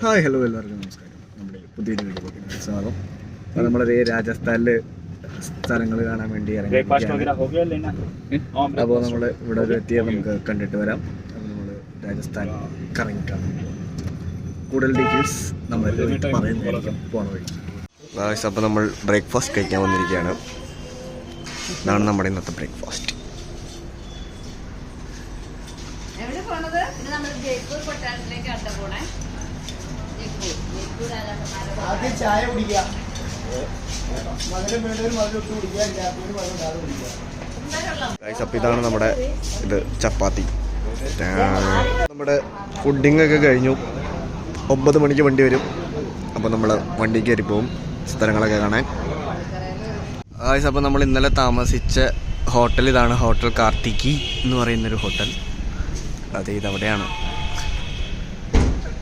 Hi hello എല്ലാവർക്കും നമസ്കാരം. നമ്മുടെ പുതിയൊരു വീഡിയോയിലേക്ക് സ്വാഗതം. അപ്പോൾ നമ്മളൊരു രാജസ്ഥാനിലെ സ്ഥലങ്ങൾ കാണാൻ വേണ്ടി ഇറങ്ങി. അപ്പോൾ നമ്മൾ ഇവിടെ ഒരു എത്തിയാൽ നമുക്ക് കണ്ടിട്ട് വരാം. അപ്പോൾ നമ്മൾ രാജസ്ഥാൻ കറങ്ങിയിട്ടാണ് കൂടുതൽ ഡീറ്റെയിൽസ് നമ്മൾ പറയുന്നതായിരിക്കും പോണ വഴി. അപ്പോൾ നമ്മൾ ബ്രേക്ക്ഫാസ്റ്റ് കഴിക്കാൻ വന്നിരിക്കുകയാണ്. ഇതാണ് നമ്മുടെ ഇന്നത്തെ ബ്രേക്ക്ഫാസ്റ്റ്. ചായ കുടിക്കുക. അപ്പോൾ ഇതാണ് നമ്മുടെ ഇത് ചപ്പാത്തി. നമ്മുടെ ഫുഡിങ് ഒക്കെ കഴിഞ്ഞു. 9 മണിക്ക് വണ്ടി വരും. അപ്പോൾ നമ്മൾ വണ്ടി കയറി പോവും സ്ഥലങ്ങളൊക്കെ കാണാൻ. അപ്പോൾ നമ്മൾ ഇന്നലെ താമസിച്ച ഹോട്ടൽ ഇതാണ്. ഹോട്ടൽ കാർത്തികി എന്ന് പറയുന്നൊരു ഹോട്ടൽ. അത് ഇതവിടെയാണ്.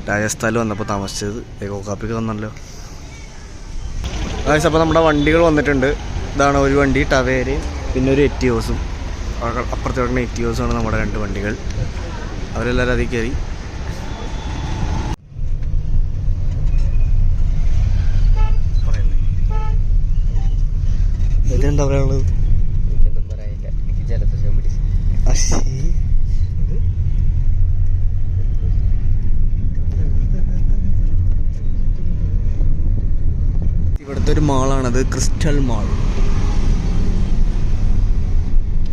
രാജസ്ഥാനിൽ വന്നപ്പോൾ താമസിച്ചത്. ഏകോ കാപ്പിക്ക് വന്നല്ലോ. അപ്പോൾ നമ്മുടെ വണ്ടികൾ വന്നിട്ടുണ്ട്. ഇതാണ് ഒരു വണ്ടി ടവേര്, പിന്നെ ഒരു എറ്റിയോസും. അപ്പുറത്ത് കിടക്കുന്ന എറ്റിയോസാണ് നമ്മുടെ 2 വണ്ടികൾ. അവരെല്ലാവരും അതിൽ കയറി. ഇതെന്താ പറയാനുള്ളത്? ഇവിടുത്തെ ഒരു മാളാണത്, ക്രിസ്റ്റൽ മാൾ.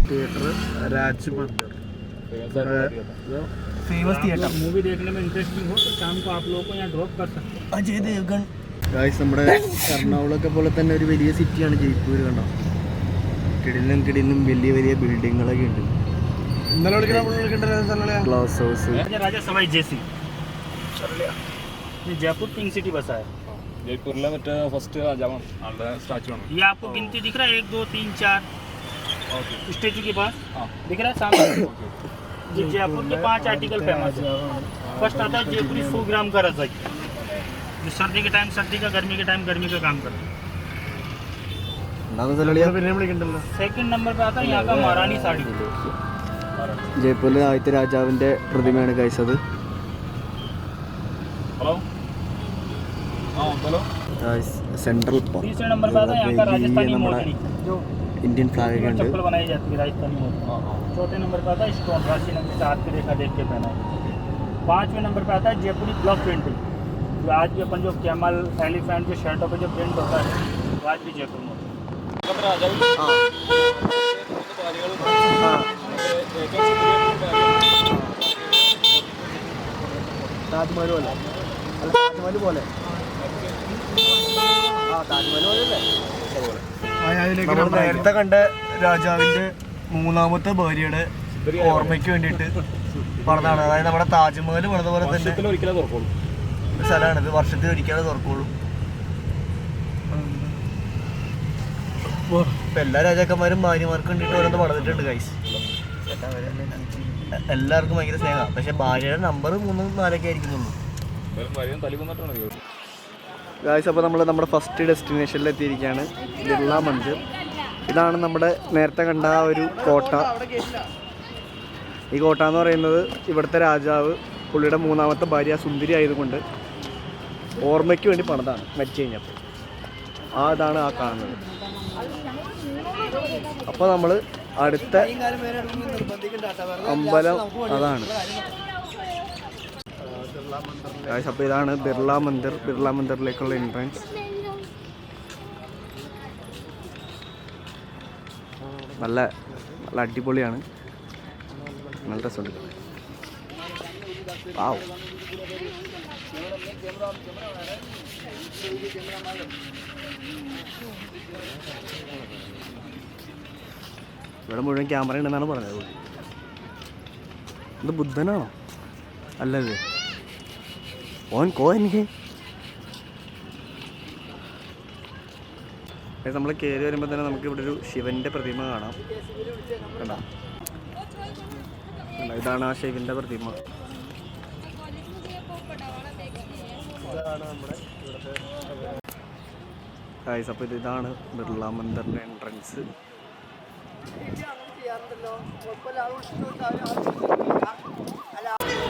थिएटर राज मंदिर फेमस थिएटर. मूवी देखने में इंटरेस्टिंग हो तो शाम को आप लोगों को यहाँ ड्रॉप कर सकते हैं. അജയ് ദേവ്ഗൺ. ഗായ്സ്, നമ്മുടെ എറണാകുളമൊക്കെ പോലെ തന്നെ ഒരു വലിയ സിറ്റിയാണ് ജയ്പൂർ. കണ്ടോ, കിടിലും വലിയ വലിയ ബിൽഡിങ്ങുകളൊക്കെ ഉണ്ട്. Glass house. Raja Sawai Jaisingh Jaipur pink city बसा है. ജയ്പൂരിലെ മറ്റേ ഫസ്റ്റ് ആളുടെ സ്റ്റാച്ചു ആണ്. ये आपको गिनती दिख रहा है 1 2 3 4 स्टेचू के पास दिख रहा है सामने. ये जयपुर के 5 आर्टिकल फेमस है. फर्स्ट आता है जयपुरी 100 ग्राम का रजाई, जो सर्दी के टाइम सर्दी का, गर्मी के टाइम गर्मी का काम करता है. सेकंड नंबर पे आता है यहाँ का महारानी साड़ी. ജയ്പൂരിലെ ആദ്യത്തെ രാജാവിൻ്റെ പ്രതിമയാണ് ഗൈസ് അത്. Hello hello. Central park. तीसरे नंबर पे आता है यहाँ का राजस्थानी നമ്മുടെ मोरनी, जो ഇന്ത്യൻ ഫ്ലാഗ് ഒക്കെ ഉണ്ട്. चप्पल बनाई जाती है राजस्थानी मोरनी. चौथे नंबर पे आता है स्टोन, राशि नंबर से हाथ की रेखा देख के पहना है. 5वें नंबर पे आता है जयपुरी ब्लॉक प्रिंटिंग, जो आज भी अपन जो कैमल एलिफेंट जो शर्टों पे जो प्रिंट होता है वो आज भी जयपुर में താജ്മഹൽ പോലെ അല്ല, താജ്മഹൽ പോലെ. താജ്മഹൽ പോലെ നമ്മൾ നേരത്തെ കണ്ട രാജാവിന്റെ 3ാമത്തെ ഭാര്യയുടെ ഓർമ്മയ്ക്ക് വേണ്ടിയിട്ട് പറഞ്ഞതാണ്. അതായത് നമ്മുടെ താജ്മഹൽ പണിത പോലെ തന്നെ ഒരിക്കലേ തുറക്കുള്ളൂ ഒരു സ്ഥലമാണ് ഇത്. വർഷത്തിൽ ഒരിക്കലേ തുറക്കുള്ളൂ. ഇപ്പൊ എല്ലാ രാജാക്കന്മാരും ഭാര്യമാർക്ക് വേണ്ടിയിട്ട് ഓരോന്ന് പണിതിട്ടുണ്ട് ഗൈസ്. എല്ലാവർക്കും ഭയങ്കര സ്നേഹമാണ്. പക്ഷെ ഭാര്യയുടെ നമ്പർ 3 4 ആയിരിക്കുന്നുള്ളൂ ഗൈസ്. അപ്പോൾ നമ്മൾ നമ്മുടെ ഫസ്റ്റ് ഡെസ്റ്റിനേഷനിൽ എത്തിയിരിക്കുകയാണ്, ബിർള മന്ദിർ. ഇതാണ് നമ്മുടെ നേരത്തെ കണ്ട ആ ഒരു കോട്ട. ഈ കോട്ട എന്ന് പറയുന്നത് ഇവിടുത്തെ രാജാവ് പുള്ളിയുടെ 3ാമത്തെ ഭാര്യ സുന്ദരി ആയതുകൊണ്ട് ഓർമ്മയ്ക്ക് വേണ്ടി പണിതാണ് മരിച്ചു കഴിഞ്ഞപ്പോൾ. അതാണ് ആ കാണുന്നത്. അപ്പോൾ നമ്മൾ അടുത്ത അമ്പലം അതാണ്. അപ്പോൾ ഇതാണ് ബിർള മന്ദിർ. ബിർള മന്ദിറിലേക്കുള്ള എൻട്രൻസ്. നല്ല നല്ല അടിപൊളിയാണ്, നല്ല രസമുണ്ട്. വാവ്. ഇവിടെ മുഴുവൻ ക്യാമറ ഉണ്ടെന്നാണ് പറഞ്ഞത്. ഇത് ബുദ്ധനാണോ? അല്ലല്ലേ, ഓൻ എനിക്ക് നമ്മൾ കയറി വരുമ്പോൾ തന്നെ നമുക്ക് ഇവിടെ ഒരു ശിവൻ്റെ പ്രതിമ കാണാം. കണ്ടോ, ഇതാണ് ആ ശിവൻ്റെ പ്രതിമ. ഇതാണ് നമ്മുടെ ഗൈസ്. അപ്പോൾ ഇതാണ് ബിർള മന്ദിറിൻ്റെ എൻട്രൻസ്.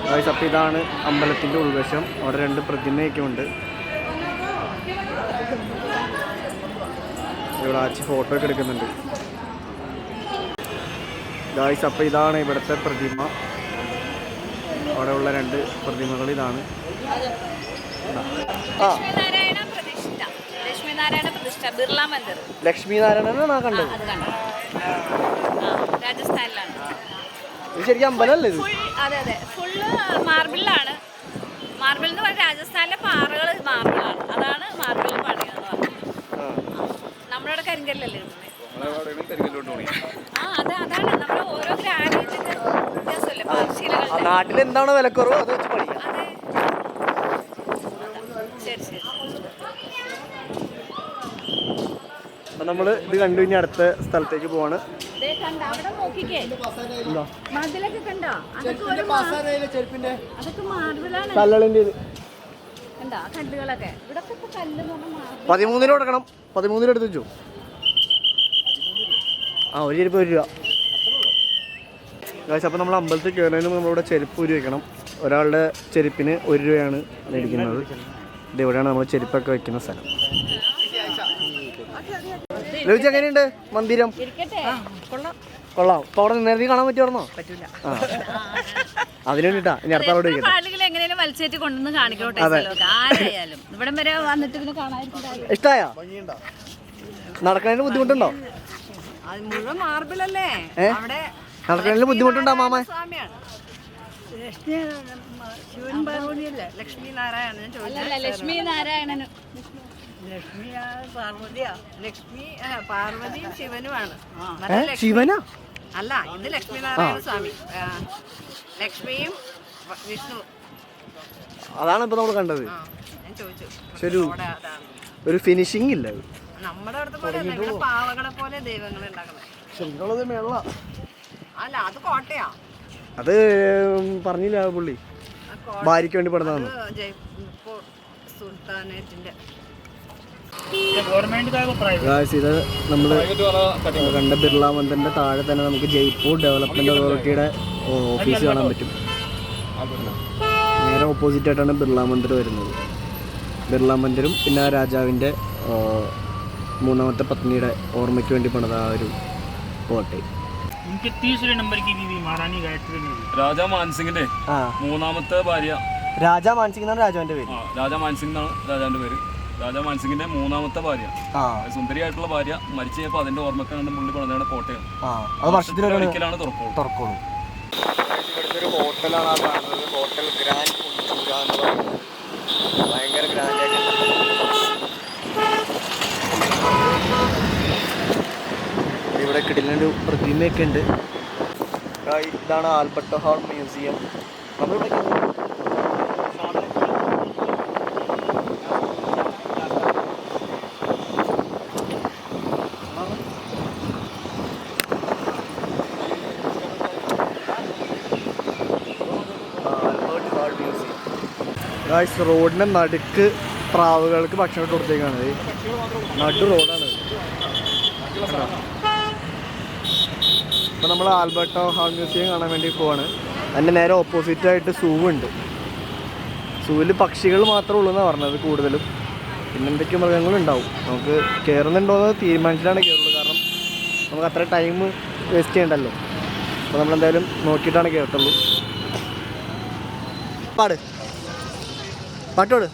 ഗൈസ് അപ്പോൾ ഇതാണ് അമ്പലത്തിൻ്റെ ഉൾവശം. അവിടെ 2 പ്രതിമയൊക്കെ ഉണ്ട്. ഇവിടെ ആച്ചി ഫോട്ടോ ഒക്കെ എടുക്കുന്നുണ്ട്. ഗൈസ് അപ്പോൾ ഇതാണ് ഇവിടുത്തെ പ്രതിമ. അവിടെ ഉള്ള 2 പ്രതിമകൾ ഇതാണ്. ലക്ഷ്മി നാരായണനാണ് കണ്ടത്. രാജസ്ഥാനിലാണ്. ഇത് ശരിക്കും അമ്പലമല്ലേ ഇത്? അതെ അതെ, ഫുള്ള് മാർബിളിലാണ്. മാർബിൾ എന്ന് പറഞ്ഞാൽ രാജസ്ഥാനിലെ പാറകൾ മാർബിളാണ്. അതാണ് മാർബിൾ പണിയെന്ന് പറഞ്ഞത്. നമ്മുടെ കരിങ്കല്ലല്ലേ അതാണ് നമ്മുടെ ഓരോ ഗ്രാനൈറ്റിന്റെ വ്യത്യാസമല്ലേ പാർശ്ശീലകൾ. നാട്ടിൽ എന്താണോ വിലക്കുറവ് അത് വെച്ച് പഠിക്കാം. അതെ, ശരി ശരി. അപ്പം നമ്മൾ ഇത് കണ്ടു കഴിഞ്ഞാൽ അടുത്ത സ്ഥലത്തേക്ക് പോവാണ്. അവിടെ നോക്കിക്കേ, മതിലൊക്കെ കണ്ടോ? അതൊക്കെ മാർബിളാണ്. കല്ലുകളിൻ്റെ ഇത് കണ്ടോ കല്ലുകളൊക്കെ? ഇവിടെ കല്ല് 13 കൊടുക്കണം. 13 എടുത്ത് വെച്ചു. ഒരു ചെരുപ്പ് 1 രൂപ. ഗൈസ് അപ്പോൾ നമ്മൾ അമ്പലത്തിൽ കയറുന്നതിന് നമ്മളിവിടെ ചെരുപ്പ് ഊരി വെക്കണം. ഒരാളുടെ ചെരുപ്പിന് 1 രൂപയാണ് മേടിക്കുന്നത്. ഇതെവിടെയാണ് നമ്മൾ ചെരുപ്പൊക്കെ വെക്കുന്ന സ്ഥലം. ലഭിച്ച എങ്ങനെയുണ്ട് മന്ദിരം? കൊള്ളാം. അപ്പോൾ അവിടെ നേരത്തെ കാണാൻ പറ്റുമായിരുന്നോ? പറ്റില്ല. അതിന് വേണ്ടിട്ടാ ഇനി അടുത്ത അവിടെ എങ്ങനെയും മത്സരിച്ച് കൊണ്ടുവന്ന് കാണിക്കോട്ടെ. ആരായാലും ഇവിടം വരെ വന്നിട്ട് ഇതിന് കാണാതിരിക്കും. ഇഷ്ടായോ? നടക്കുന്നതിന് ബുദ്ധിമുട്ടുണ്ടോ? മുഴുവൻ മാർബിളല്ലേ അവിടെ. നടക്കുന്നതിന് ബുദ്ധിമുട്ടുണ്ടോ മാമ? ലക്ഷ്മി നാരായണൻ ലക്ഷ്മി നാരായണനും പാർവതിയും ശിവനുമാണ്. ശിവനാ? അല്ല, ഇത് ലക്ഷ്മി നാരായണ സ്വാമി. ലക്ഷ്മിയും വിഷ്ണു. അതാണ് ഇപ്പൊ നമ്മൾ കണ്ടത്. ഞാൻ ചോദിച്ചു, ഒരു ഫിനിഷിംഗ് ഇല്ല. നമ്മുടെ അടുത്ത് പോലെ പാവകളെ പോലെ ദൈവങ്ങളെ ഉണ്ടാക്കുന്നത്. അല്ല, അത് കോട്ടയാ. അത് പറഞ്ഞില്ല പുള്ളി, ഭാര്യയ്ക്ക് വേണ്ടി പണിതാണ്. ജയ്പൂർ സുൽത്താനേറ്റിന്റെ. ഇത് നമ്മൾ കണ്ട ബിർള മന്ദിറിന്റെ താഴെ തന്നെ നമുക്ക് ജയ്പൂർ ഡെവലപ്മെന്റ് അതോറിറ്റിയുടെ ഓഫീസ് കാണാൻ പറ്റും. നേരെ ഓപ്പോസിറ്റ് ആയിട്ടാണ് ബിർള മന്ദിർ വരുന്നത്. ബിർള മന്ദിറും പിന്നെ ആ രാജാവിൻ്റെ 3ാമത്തെ പത്നിയുടെ ഓർമ്മയ്ക്ക് വേണ്ടി പണിത ആ ഒരു കോട്ടയം. രാജാ മാൻസിംഗിന്റെ 3ാമത്തെ ഭാര്യ. രാജാ മാൻസിംഗ് എന്നാണ് രാജാവിന്റെ പേര്. രാജാ മാൻസിംഗ് എന്നാണ് രാജാവിന്റെ പേര്. രാജാ മാൻസിംഗിന്റെ 3ാമത്തെ ഭാര്യ, സുന്ദരിയായിട്ടുള്ള ഭാര്യ മരിച്ചു കഴിഞ്ഞപ്പോൾ അതിന്റെ ഓർമ്മക്കാണ് പുള്ളി പണിതാണ് കോട്ടയം. അത് വർഷത്തിലൊരിക്കലാണ് തുറക്കുള്ളൂ. ഇവിടുത്തെ ഒരു ഹോട്ടലാണ് ആ കാണുന്നത്. ഹോട്ടൽ ഗ്രാൻഡ് പുഞ്ചൂര എന്ന് പറയുന്നത്. ഭയങ്കര ഗ്രാൻഡായിട്ട് ഇവിടെ കിടിലൊരു പ്രതിമയൊക്കെ ഉണ്ട്. ഇതാണ് ആൽബർട്ട് ഹാൾ മ്യൂസിയം. നമ്മളിവിടെ റോഡിൻ്റെ നടുക്ക് പ്രാവുകൾക്ക് ഭക്ഷണം കൊടുത്തേക്കാണ്. നടു റോഡാണ്. അപ്പോൾ നമ്മൾ ആൽബർട്ട് ഹാൾ മ്യൂസിയം കാണാൻ വേണ്ടി പോവാണ്. അതിൻ്റെ നേരെ ഓപ്പോസിറ്റായിട്ട് സൂ ഉണ്ട്. സൂവിൽ പക്ഷികൾ മാത്രമേ ഉള്ളൂ എന്നാണ് പറഞ്ഞത് കൂടുതലും. പിന്നെ എന്തൊക്കെ മൃഗങ്ങളുണ്ടാവും. നമുക്ക് കയറുന്നുണ്ടോയെന്ന് തീരുമാനിച്ചിട്ടാണ് കയറുള്ളൂ. കാരണം നമുക്ക് അത്ര ടൈം വേസ്റ്റ് ചെയ്യണ്ടല്ലോ. അപ്പോൾ നമ്മളെന്തായാലും നോക്കിയിട്ടാണ് കയറത്തുള്ളൂ. പാട്ടോട്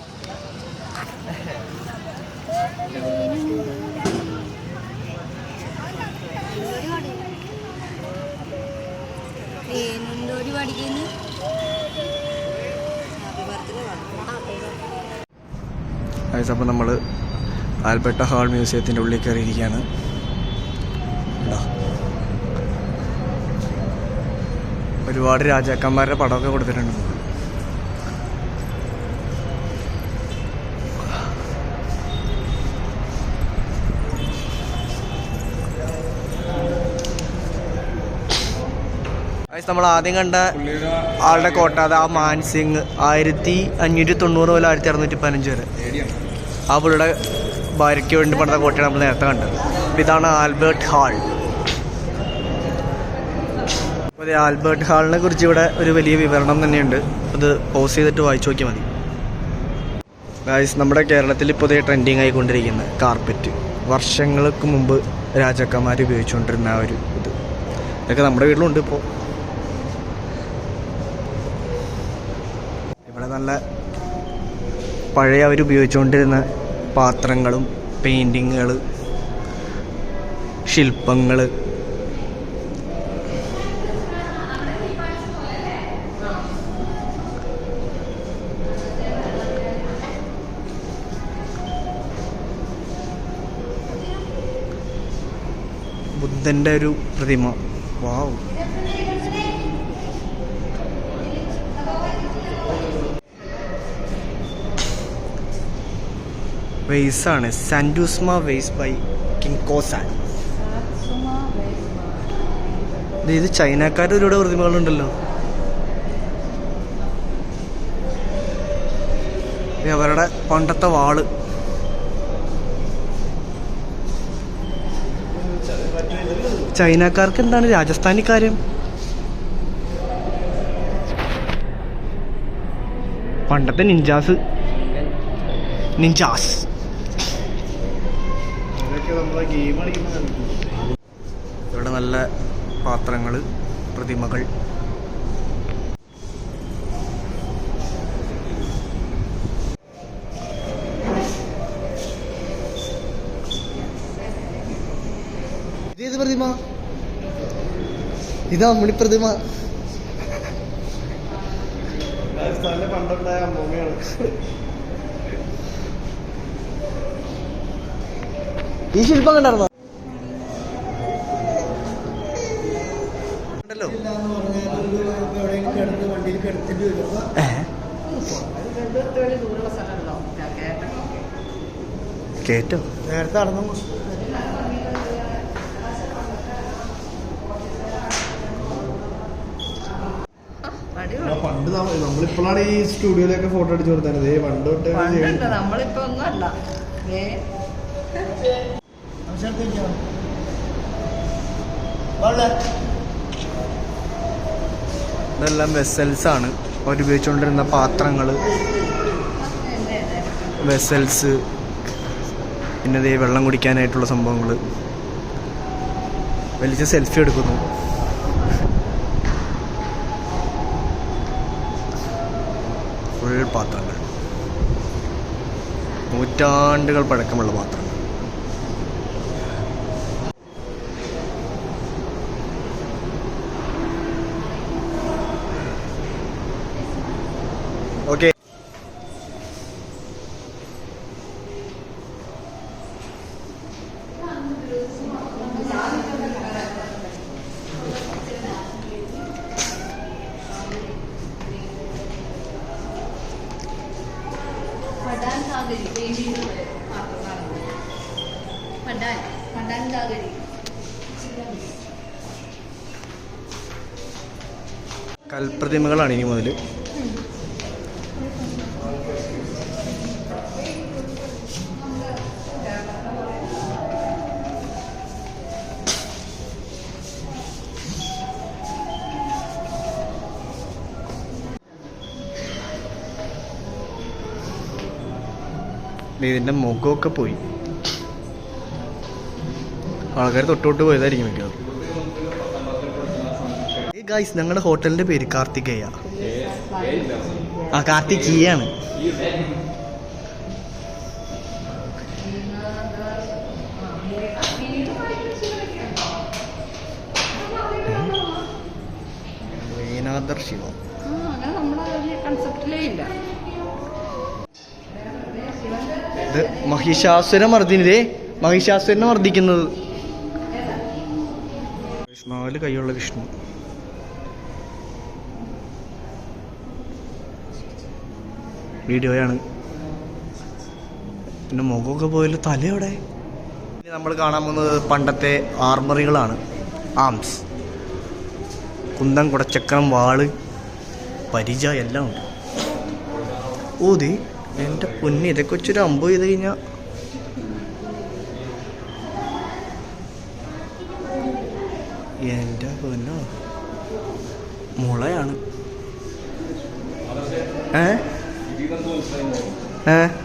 അപ്പോൾ നമ്മൾ ആൽബർട്ട് ഹാൾ മ്യൂസിയത്തിൻ്റെ ഉള്ളിൽ കയറിയിരിക്കുകയാണ്. ഒരുപാട് രാജാക്കന്മാരുടെ പടമൊക്കെ കൊടുത്തിട്ടുണ്ട്. നമ്മൾ ആദ്യം കണ്ട ആളുടെ കോട്ട അത് ആ മാൻസിംഗ് 1590 മുതൽ 1615 വരെ ആ പുള്ളിയുടെ ഭാര്യയ്ക്ക് വേണ്ടി പണിത കോട്ടയാണ് നമ്മൾ നേരത്തെ കണ്ടത്. ഇതാണ് ആൽബർട്ട് ഹാൾ. അപ്പോൾ അതെ, ആൽബർട്ട് ഹാളിനെ കുറിച്ച് ഇവിടെ ഒരു വലിയ വിവരണം തന്നെയുണ്ട്. അത് പോസ് ചെയ്തിട്ട് വായിച്ചു നോക്കിയാൽ മതി. ഗായ്സ്, നമ്മുടെ കേരളത്തിൽ ഇപ്പോൾ ഇതേ ട്രെൻഡിങ് ആയിക്കൊണ്ടിരിക്കുന്ന കാർപ്പറ്റ് വർഷങ്ങൾക്ക് മുമ്പ് രാജാക്കന്മാർ ഉപയോഗിച്ചുകൊണ്ടിരുന്ന ആ ഒരു ഇത് ഇതൊക്കെ നമ്മുടെ വീട്ടിലുണ്ട്. ഇപ്പോൾ ഇവിടെ നല്ല പഴയ അവർ ഉപയോഗിച്ചുകൊണ്ടിരുന്ന പാത്രങ്ങളും പെയിൻറ്റിങ്ങുകൾ, ശില്പങ്ങൾ, ബുദ്ധൻ്റെ ഒരു പ്രതിമ. വാവ്. വെയ്സാണ്, സാൻഡൂസ്മ വെയ്സ് ബൈ കിങ്കോസാൻ. ഇത് ചൈനക്കാരുടെ ഒരുപാട് പ്രതിമകളുണ്ടല്ലോ. അവരുടെ പണ്ടത്തെ വാള്. ചൈനക്കാർക്ക് എന്താണ് രാജസ്ഥാനി കാര്യം? പണ്ടത്തെ നിഞ്ചാസ്. ഇവിടെ നല്ല പാത്രങ്ങൾ, പ്രതിമകൾ. ഇതേത് പ്രതിമ? ഇതാ അമ്മണി പ്രതിമ. പണ്ടുണ്ടായ അമ്മൂമ്മയാണ്. ഈ ശില്പം കണ്ടായിരുന്നോ? കേട്ടോ നേരത്തെ നടന്നു. പണ്ട് നമ്മളിപ്പോഴാണ് ഈ സ്റ്റുഡിയോയിലൊക്കെ ഫോട്ടോ അടിച്ചു കൊടുത്തത്. പണ്ട് തൊട്ട് നമ്മളിപ്പോ ഒന്നും അല്ല. ഇതെല്ലാം വെസൽസ് ആണ്. അവരുപയോഗിച്ചുകൊണ്ടിരുന്ന പാത്രങ്ങൾ, വെസൽസ്, പിന്നെ ദേ വെള്ളം കുടിക്കാനായിട്ടുള്ള സംഭവങ്ങൾ. വലിയ സെൽഫി എടുക്കുന്നു. ഫുൾ പാത്രങ്ങൾ, നൂറ്റാണ്ടുകൾ പഴക്കമുള്ള പാത്രങ്ങൾ. ഓക്കെ, കൽപ്രതിമകളാണ് ഇനി മുതൽ. ഇതിൻ്റെ മുഖമൊക്കെ പോയി. ആൾക്കാർ തൊട്ടോട്ട് പോയതായിരിക്കും മിക്കവാറും. ഗായ്സ്, ഞങ്ങളുടെ ഹോട്ടലിൻ്റെ പേര് കാർത്തികേയ. കാർത്തികീയാണ്. വേനാദർ ശിവ. ഇത് മഹിഷാസുരമർദ്ദിനിതേ, മഹിഷാസുരനെ മർദ്ദിക്കുന്നത്. 4 കൈയുള്ള വിഷ്ണു. വീഡിയോയാണ്. പിന്നെ മുഖമൊക്കെ പോയാൽ തലയോടെ. ഇനി നമ്മൾ കാണാൻ പോകുന്നത് പണ്ടത്തെ ആർമറികളാണ്. ആംസ്, കുന്തം, കുടച്ചക്രം, വാള്, പരിച എല്ലാം ഉണ്ട്. ഊതി എൻ്റെ പൊന്നി, ഇതൊക്കെ വെച്ചൊരു അമ്പ് ചെയ്ത് കഴിഞ്ഞാൽ എൻ്റെ പൊന്നോ. മുളയാണ്.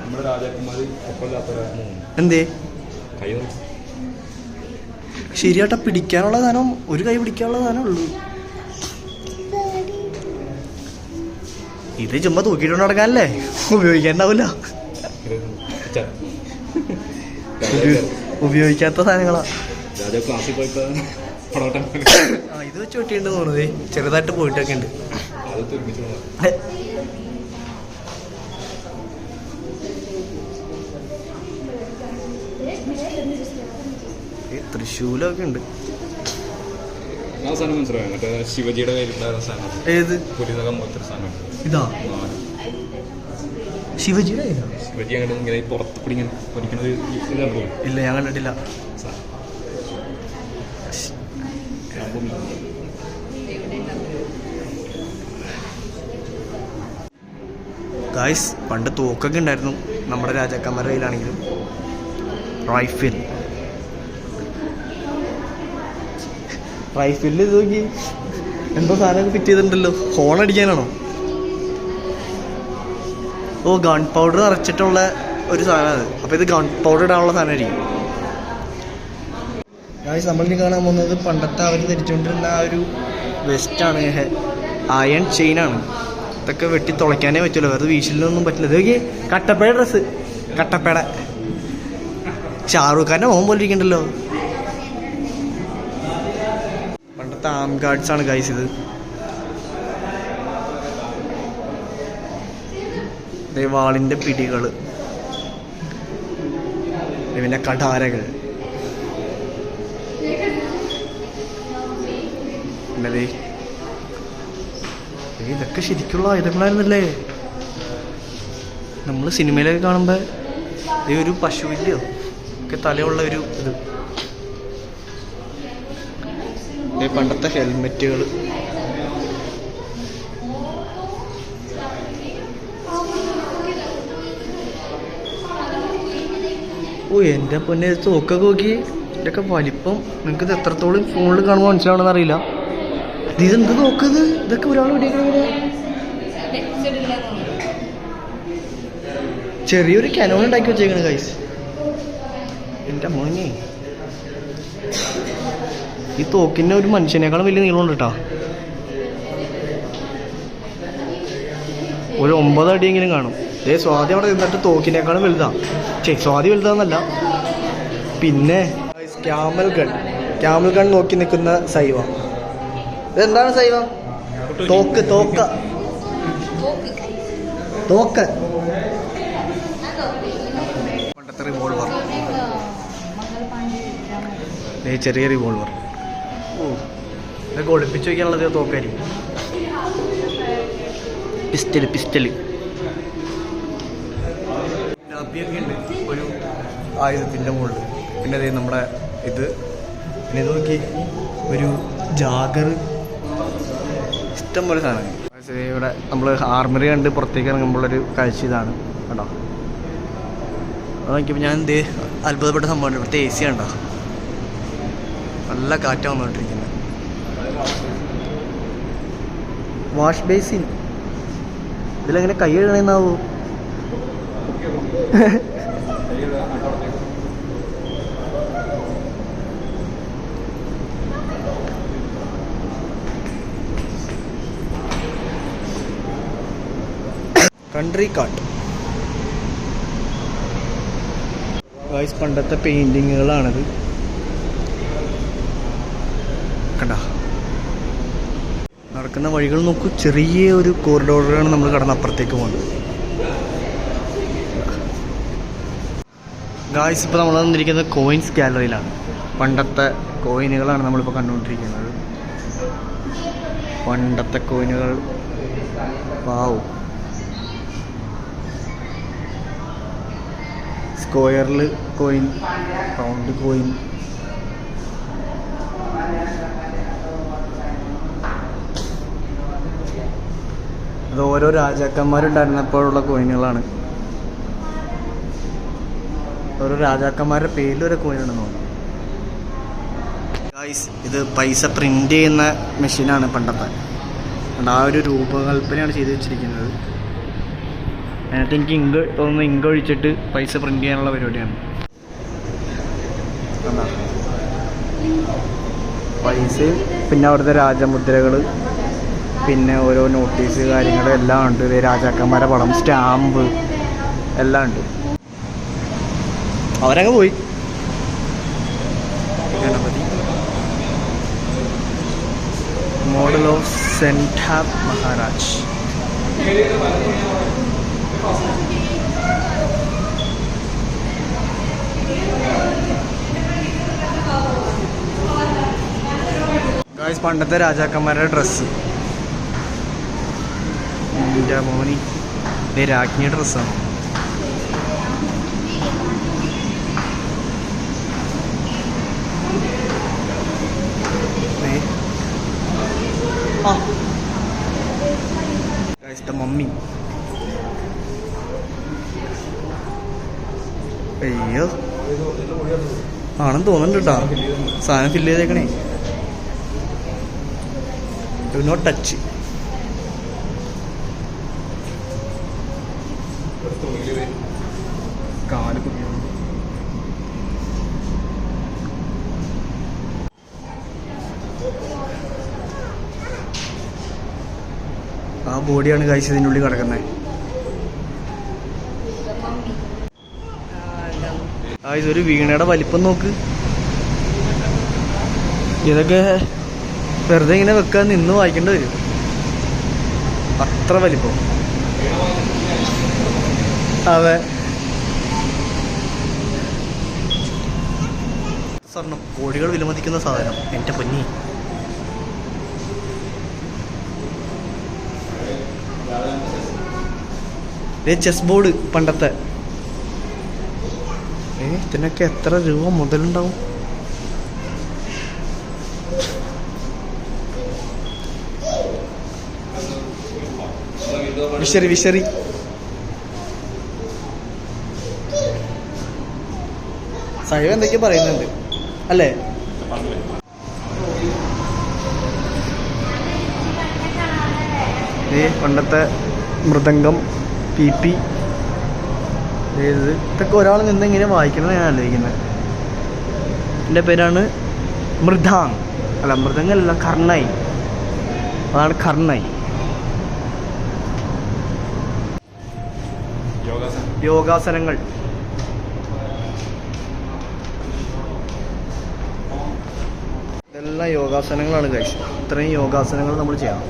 നമ്മുടെ രാജാക്കന്മാർ എന്തേ കൈ ശരിയാട്ടാ, പിടിക്കാനുള്ള സാധനം ഒരു കൈ പിടിക്കാനുള്ള സാധനം ഉള്ളൂ. ഇത് ചുമ്മാ തൂക്കിയിട്ട് നടക്കാനല്ലേ, ഉപയോഗിക്കാണ്ടാവില്ല. ഉപയോഗിക്കാത്ത സാധനങ്ങളാ. ക്ലാസ്സിൽ പോയപ്പോ ഇത് വെച്ച് വെട്ടിയുണ്ട് തോന്നുന്നതേ, ചെറുതായിട്ട് പോയിട്ടൊക്കെ ഉണ്ട്. തൃശ്ശൂലൊക്കെ ഉണ്ട്. സാധനം മനസ്സിലായോ? മറ്റേ ശിവജിയുടെ കയ്യിലുണ്ടായിരുന്ന സാധനം. ഏത്? പുലിനകം പോലത്തെ സാധനം. ഇതാ ശിവജിയുടെ? ശിവജി അങ്ങനെ ഇങ്ങനെ പുറത്ത് പിടിങ്ങനെ പൊരിക്കുന്നത് ഇല്ല, ഞാൻ കണ്ടിട്ടില്ല. ഗായ്സ്, പണ്ട് തോക്കൊക്കെ ഉണ്ടായിരുന്നു നമ്മുടെ രാജാക്കന്മാരുടെ കയ്യിലാണെങ്കിലും. റൈഫിലിൽ ഇത് നോക്കി എന്തോ സാധനമൊക്കെ ഫിറ്റ് ചെയ്തിട്ടുണ്ടല്ലോ. ഹോൺ അടിക്കാനാണോ? ഓ, ഗൺ പൗഡർ നിറച്ചിട്ടുള്ള ഒരു സാധനം അത്. അപ്പോൾ ഇത് ഗൺ പൗഡർ ഇടാനുള്ള സാധനമായിരിക്കും. ഗായ്സ്, നമ്മളിനി കാണാൻ പോകുന്നത് പണ്ടത്തെ അവർ ധരിച്ചുകൊണ്ടിരുന്ന ആ ഒരു വെസ്റ്റാണ്. അയൺ ചെയിനാണ്. ഇതൊക്കെ വെട്ടി തുളയ്ക്കാനേ പറ്റുള്ളൂ, വെറുതെ വീശിലൊന്നും പറ്റില്ല. ഇതൊക്കെ കട്ടപ്പയുടെ ഡ്രസ്സ്, കട്ടപ്പയുടെ ഷാറൂഖ് ഖാൻ്റെ മോൻ പോലെ ഇരിക്കണ്ടല്ലോ. പണ്ടത്തെ ആം ഗാർഡ്സ് ആണ് ഗൈസ് ഇത്. വാളിൻ്റെ പിടികൾ, പിന്നെ കഠാരകൾ, പിന്നെ ഇതൊക്കെ ശരിക്കുള്ള ആയുധങ്ങളായിരുന്നല്ലേ. നമ്മൾ സിനിമയിലൊക്കെ കാണുമ്പോൾ ഈ ഒരു പശുവിൻ്റെയോ ഒക്കെ തലയുള്ള ഒരു ഇത്. പണ്ടത്തെ ഹെൽമെറ്റുകൾ, ഓ എൻ്റെ പൊന്നെ, തോക്കൊക്കെ നോക്കി. ഇതൊക്കെ വലിപ്പം നിങ്ങൾക്ക് ഇത് എത്രത്തോളം ഫോണിൽ കാണുമ്പോൾ മനസ്സിലാവണമെന്ന് അറിയില്ല. ഇതെന്ത് നോക്കത്? ഇതൊക്കെ ഒരാൾ പിടിക്കണ ചെറിയൊരു കനോൺ ഉണ്ടാക്കി വെച്ചേക്കണ് ഗൈസ്. എൻ്റെ മോനെ, ഈ തോക്കിൻ്റെ ഒരു മനുഷ്യനേക്കാളും വലിയ നീളമുണ്ട് കേട്ടോ. ഒരു 9 അടിയെങ്കിലും കാണും. സ്വാതി അവിടെ നിന്നിട്ട് തോക്കിനേക്കാളും വലുതാണ്. സ്വാതി വലുതാന്നല്ല. പിന്നെ ക്യാമൽ ഗൺ നോക്കി നിൽക്കുന്ന സൈവ. ഇതെന്താണ് സൈവ? തോക്ക്. പണ്ടത്തെ റിവോൾവർ, ചെറിയ റിവോൾവർ. ഓ, ഇതൊക്കെ ഒളിപ്പിച്ച് വയ്ക്കാനുള്ളത് തോക്കായിരിക്കും. പിസ്റ്റല് ഡാപ്പിയൊക്കെ ഉണ്ട് ഒരു ആയുധത്തിൻ്റെ മുകളിൽ. പിന്നെ അതേ നമ്മുടെ ഇത്. പിന്നെ ഇത് നോക്കി, ഒരു ജാഗർ, ഇഷ്ടം പോലെ സാധനം. ഇവിടെ നമ്മൾ ആർമറി കണ്ട് പുറത്തേക്ക് ഇറങ്ങുമ്പോഴൊരു കാഴ്ച ഇതാണ് കേട്ടോ. അത് നോക്കിയപ്പോൾ ഞാൻ എന്ത് അത്ഭുതപ്പെട്ട സംഭവമുണ്ട്. ഇവിടുത്തെ AC കണ്ടോ, നല്ല കാറ്റാണ് വന്നുകൊണ്ടിരിക്കുന്നത്. വാഷ് ബേസിൻ, ഇതിലെങ്ങനെ കൈ കഴുകണമെന്നാവോ? കൺട്രി കാർട്ട് ഗൈസ്, പണ്ടത്തെ പെയിൻറ്റിങ്ങുകളാണിത് കണ്ട. നടക്കുന്ന വഴികൾ നോക്കൂ, ചെറിയ ഒരു കോറിഡോറാണ് നമ്മൾ കടന്ന് അപ്പുറത്തേക്ക് പോകുന്നത്. ഗായ്സ്, ഇപ്പോൾ നമ്മൾ വന്നിരിക്കുന്നത് കോയിൻസ് ഗാലറിയിലാണ്. പണ്ടത്തെ കോയിനുകളാണ് നമ്മളിപ്പോൾ കണ്ടുകൊണ്ടിരിക്കുന്നത്. പണ്ടത്തെ കോയിനുകൾ, വാവ്. സ്ക്വയറിൽ കോയിൻ, റൗണ്ട് കോയിൻ, അത് ഓരോ രാജാക്കന്മാരുണ്ടായിരുന്നപ്പോഴുള്ള കോയിനുകളാണ്. ഓരോ രാജാക്കന്മാരുടെ പേരിലൊരു കോയിനുണ്ടെന്ന് തോന്നുന്നു. ഗായ്സ്, ഇത് പൈസ പ്രിൻ്റ് ചെയ്യുന്ന മെഷീനാണ് പണ്ടത്തെ. ആ ഒരു രൂപകൽപ്പനയാണ് ചെയ്ത് വെച്ചിരിക്കുന്നത്. അതിനകത്ത് എനിക്ക് ഇങ്ക് ഒഴിച്ചിട്ട് പൈസ പ്രിൻ്റ് ചെയ്യാനുള്ള പരിപാടിയാണ്. പൈസയും പിന്നെ അവിടുത്തെ രാജമുദ്രകൾ, പിന്നെ ഓരോ നോട്ടീസ് കാര്യങ്ങൾ എല്ലാം ഉണ്ട്. രാജാക്കന്മാരുടെ പടം, സ്റ്റാമ്പ് എല്ലാം ഉണ്ട്. അവരങ്ങ് പോയി. ഗണപതി മോഡൽ ഓഫ് സെൻറ്റ് മഹാരാജ്. ഗായ്സ്, പണ്ടത്തെ രാജാക്കന്മാരുടെ ഡ്രസ്സ്. എൻ്റെ മോനി, രാജ്ഞിയുടെ ഡ്രസ്സാണ്. മമ്മി. അയ്യോ, ആണെന്ന് തോന്നുന്നുണ്ട് കേട്ടോ. സാധനം ഫില്ല് ചെയ്തേക്കണേ. Do not touch. കാല് ആ ബോഡിയാണ് കഴിച്ച് ഇതിൻ്റെ ഉള്ളിൽ കിടക്കുന്നത്. ഇതൊരു വീണയുടെ വലിപ്പം നോക്ക്. ഇതൊക്കെ വെറുതെ ഇങ്ങനെ വെക്കാൻ നിന്ന് വായിക്കേണ്ടി വരും, അത്ര വലിപ്പം. അതെ, സ്വർണം, കോടികൾ വിലമതിക്കുന്ന സാധനം. എൻ്റെ പൊന്നി. ചെസ് ബോർഡ് പണ്ടത്തെ. ഇതിനൊക്കെ എത്ര രൂപ മുതലുണ്ടാവും? വിശറി സൈവ എന്തൊക്കെയോ പറയുന്നുണ്ട് അല്ലേ? പണ്ടത്തെ മൃദംഗം, പി ഇതൊക്കെ ഒരാൾ നിന്ന് ഇങ്ങനെ വായിക്കണം ഞാൻ ആലോചിക്കുന്നത്. എൻ്റെ പേരാണ് മൃദാങ്. അല്ല, മൃദംഗല്ല, കർണൈ. അതാണ് കർണൈ. യോഗാസനങ്ങൾ. ഇതെല്ലാം യോഗാസനങ്ങളാണ് കഴിച്ചത്. ഇത്രയും യോഗാസനങ്ങൾ നമ്മൾ ചെയ്യണം.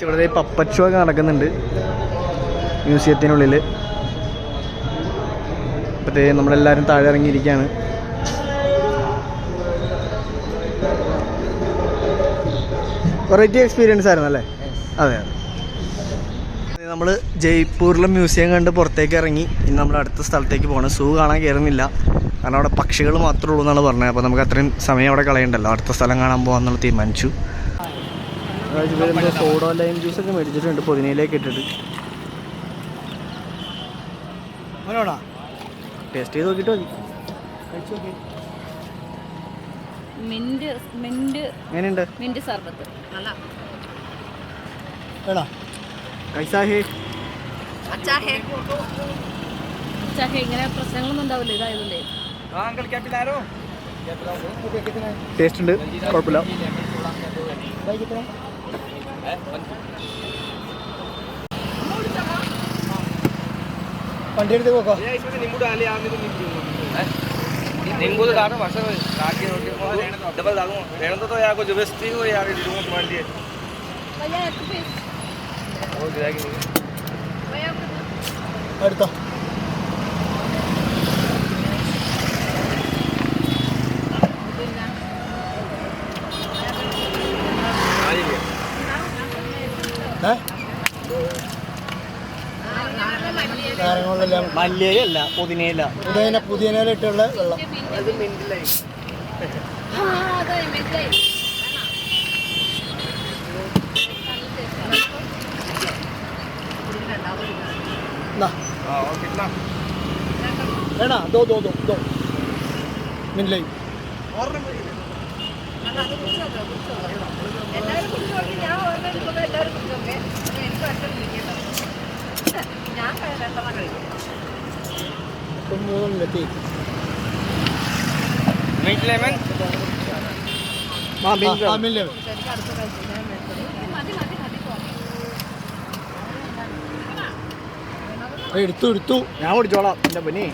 ഇവിടെ പപ്പറ്റ് ഷോ ഒക്കെ നടക്കുന്നുണ്ട് മ്യൂസിയത്തിനുള്ളിൽ. ഇപ്പോഴത്തെ നമ്മളെല്ലാവരും താഴെ ഇറങ്ങിയിരിക്കുകയാണ്. വെറൈറ്റി എക്സ്പീരിയൻസ് ആയിരുന്നു അല്ലേ? അതെ. നമ്മൾ ജയ്പൂരിലെ മ്യൂസിയം കണ്ട് പുറത്തേക്ക് ഇറങ്ങി. ഇനി നമ്മൾ അടുത്ത സ്ഥലത്തേക്ക് പോകണം. സൂ കാണാൻ കയറുന്നില്ല, കാരണം അവിടെ പക്ഷികൾ മാത്രമേ ഉള്ളൂ എന്നാണ് പറഞ്ഞത്. അപ്പോൾ നമുക്ക് അത്രയും സമയം അവിടെ കളയണ്ടല്ലോ. അടുത്ത സ്ഥലം കാണാൻ പോകാമെന്നുള്ള തീരുമാനിച്ചു. സോഡ ലൈം ജ്യൂസൊക്കെ മേടിച്ചിട്ടുണ്ട് പൊതിനയിലേക്ക് ഇട്ടിട്ട്. ടേസ്റ്റ് ചെയ്ത് നോക്കിയിട്ട് മതി. എങ്ങനെയുണ്ട്? മിന്റ് സർബത്ത് ഇങ്ങനെ പ്രശ്നങ്ങളൊന്നും ഉണ്ടാവില്ല ഇതായതുകൊണ്ടേ. ടേസ്റ്റ് ഉണ്ട്, കുഴപ്പമില്ല. വണ്ടി എടുത്ത് പോക്കോ. नींबू तो डालो वर्षा काट के डबल डालूंगा रहने तो यार को जबरदस्ती हो यार दूंगा तुम्हारे लिए भैया एक पीस वो गिराएगी भैया എടുത്തോ. കാര്യങ്ങളെല്ലാം മല്ലിയില, പുതിനയില. പുതിയനയില ഇട്ടുള്ള വെള്ളം. അത് മിന്റിലായി. വേണോ? ദോ ദോ ദോ ദോ മിനിലായി ഇപ്പം 3 എത്തി. Mint lemon. ആ മിനിലായി എടുത്തു ഞാൻ ഓടിച്ചോളാം എൻ്റെ പൊന്നി.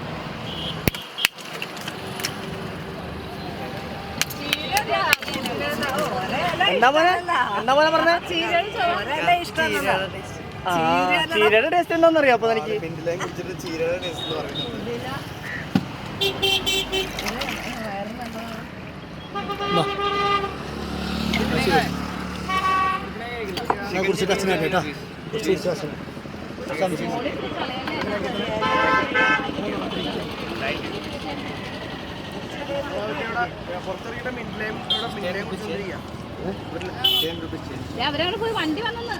എന്താ പോലെ പറഞ്ഞേ? ചീരയുടെ ടേസ്റ്റ് എന്താണെന്നറിയാം അപ്പൊ എനിക്ക്. കുറിച്ചിട്ട് അച്ഛനായിട്ട് കേട്ടോ. കുറിച്ചിട്ട് അച്ഛൻ അവരവിടെ പോയി വണ്ടി വന്നെന്ന്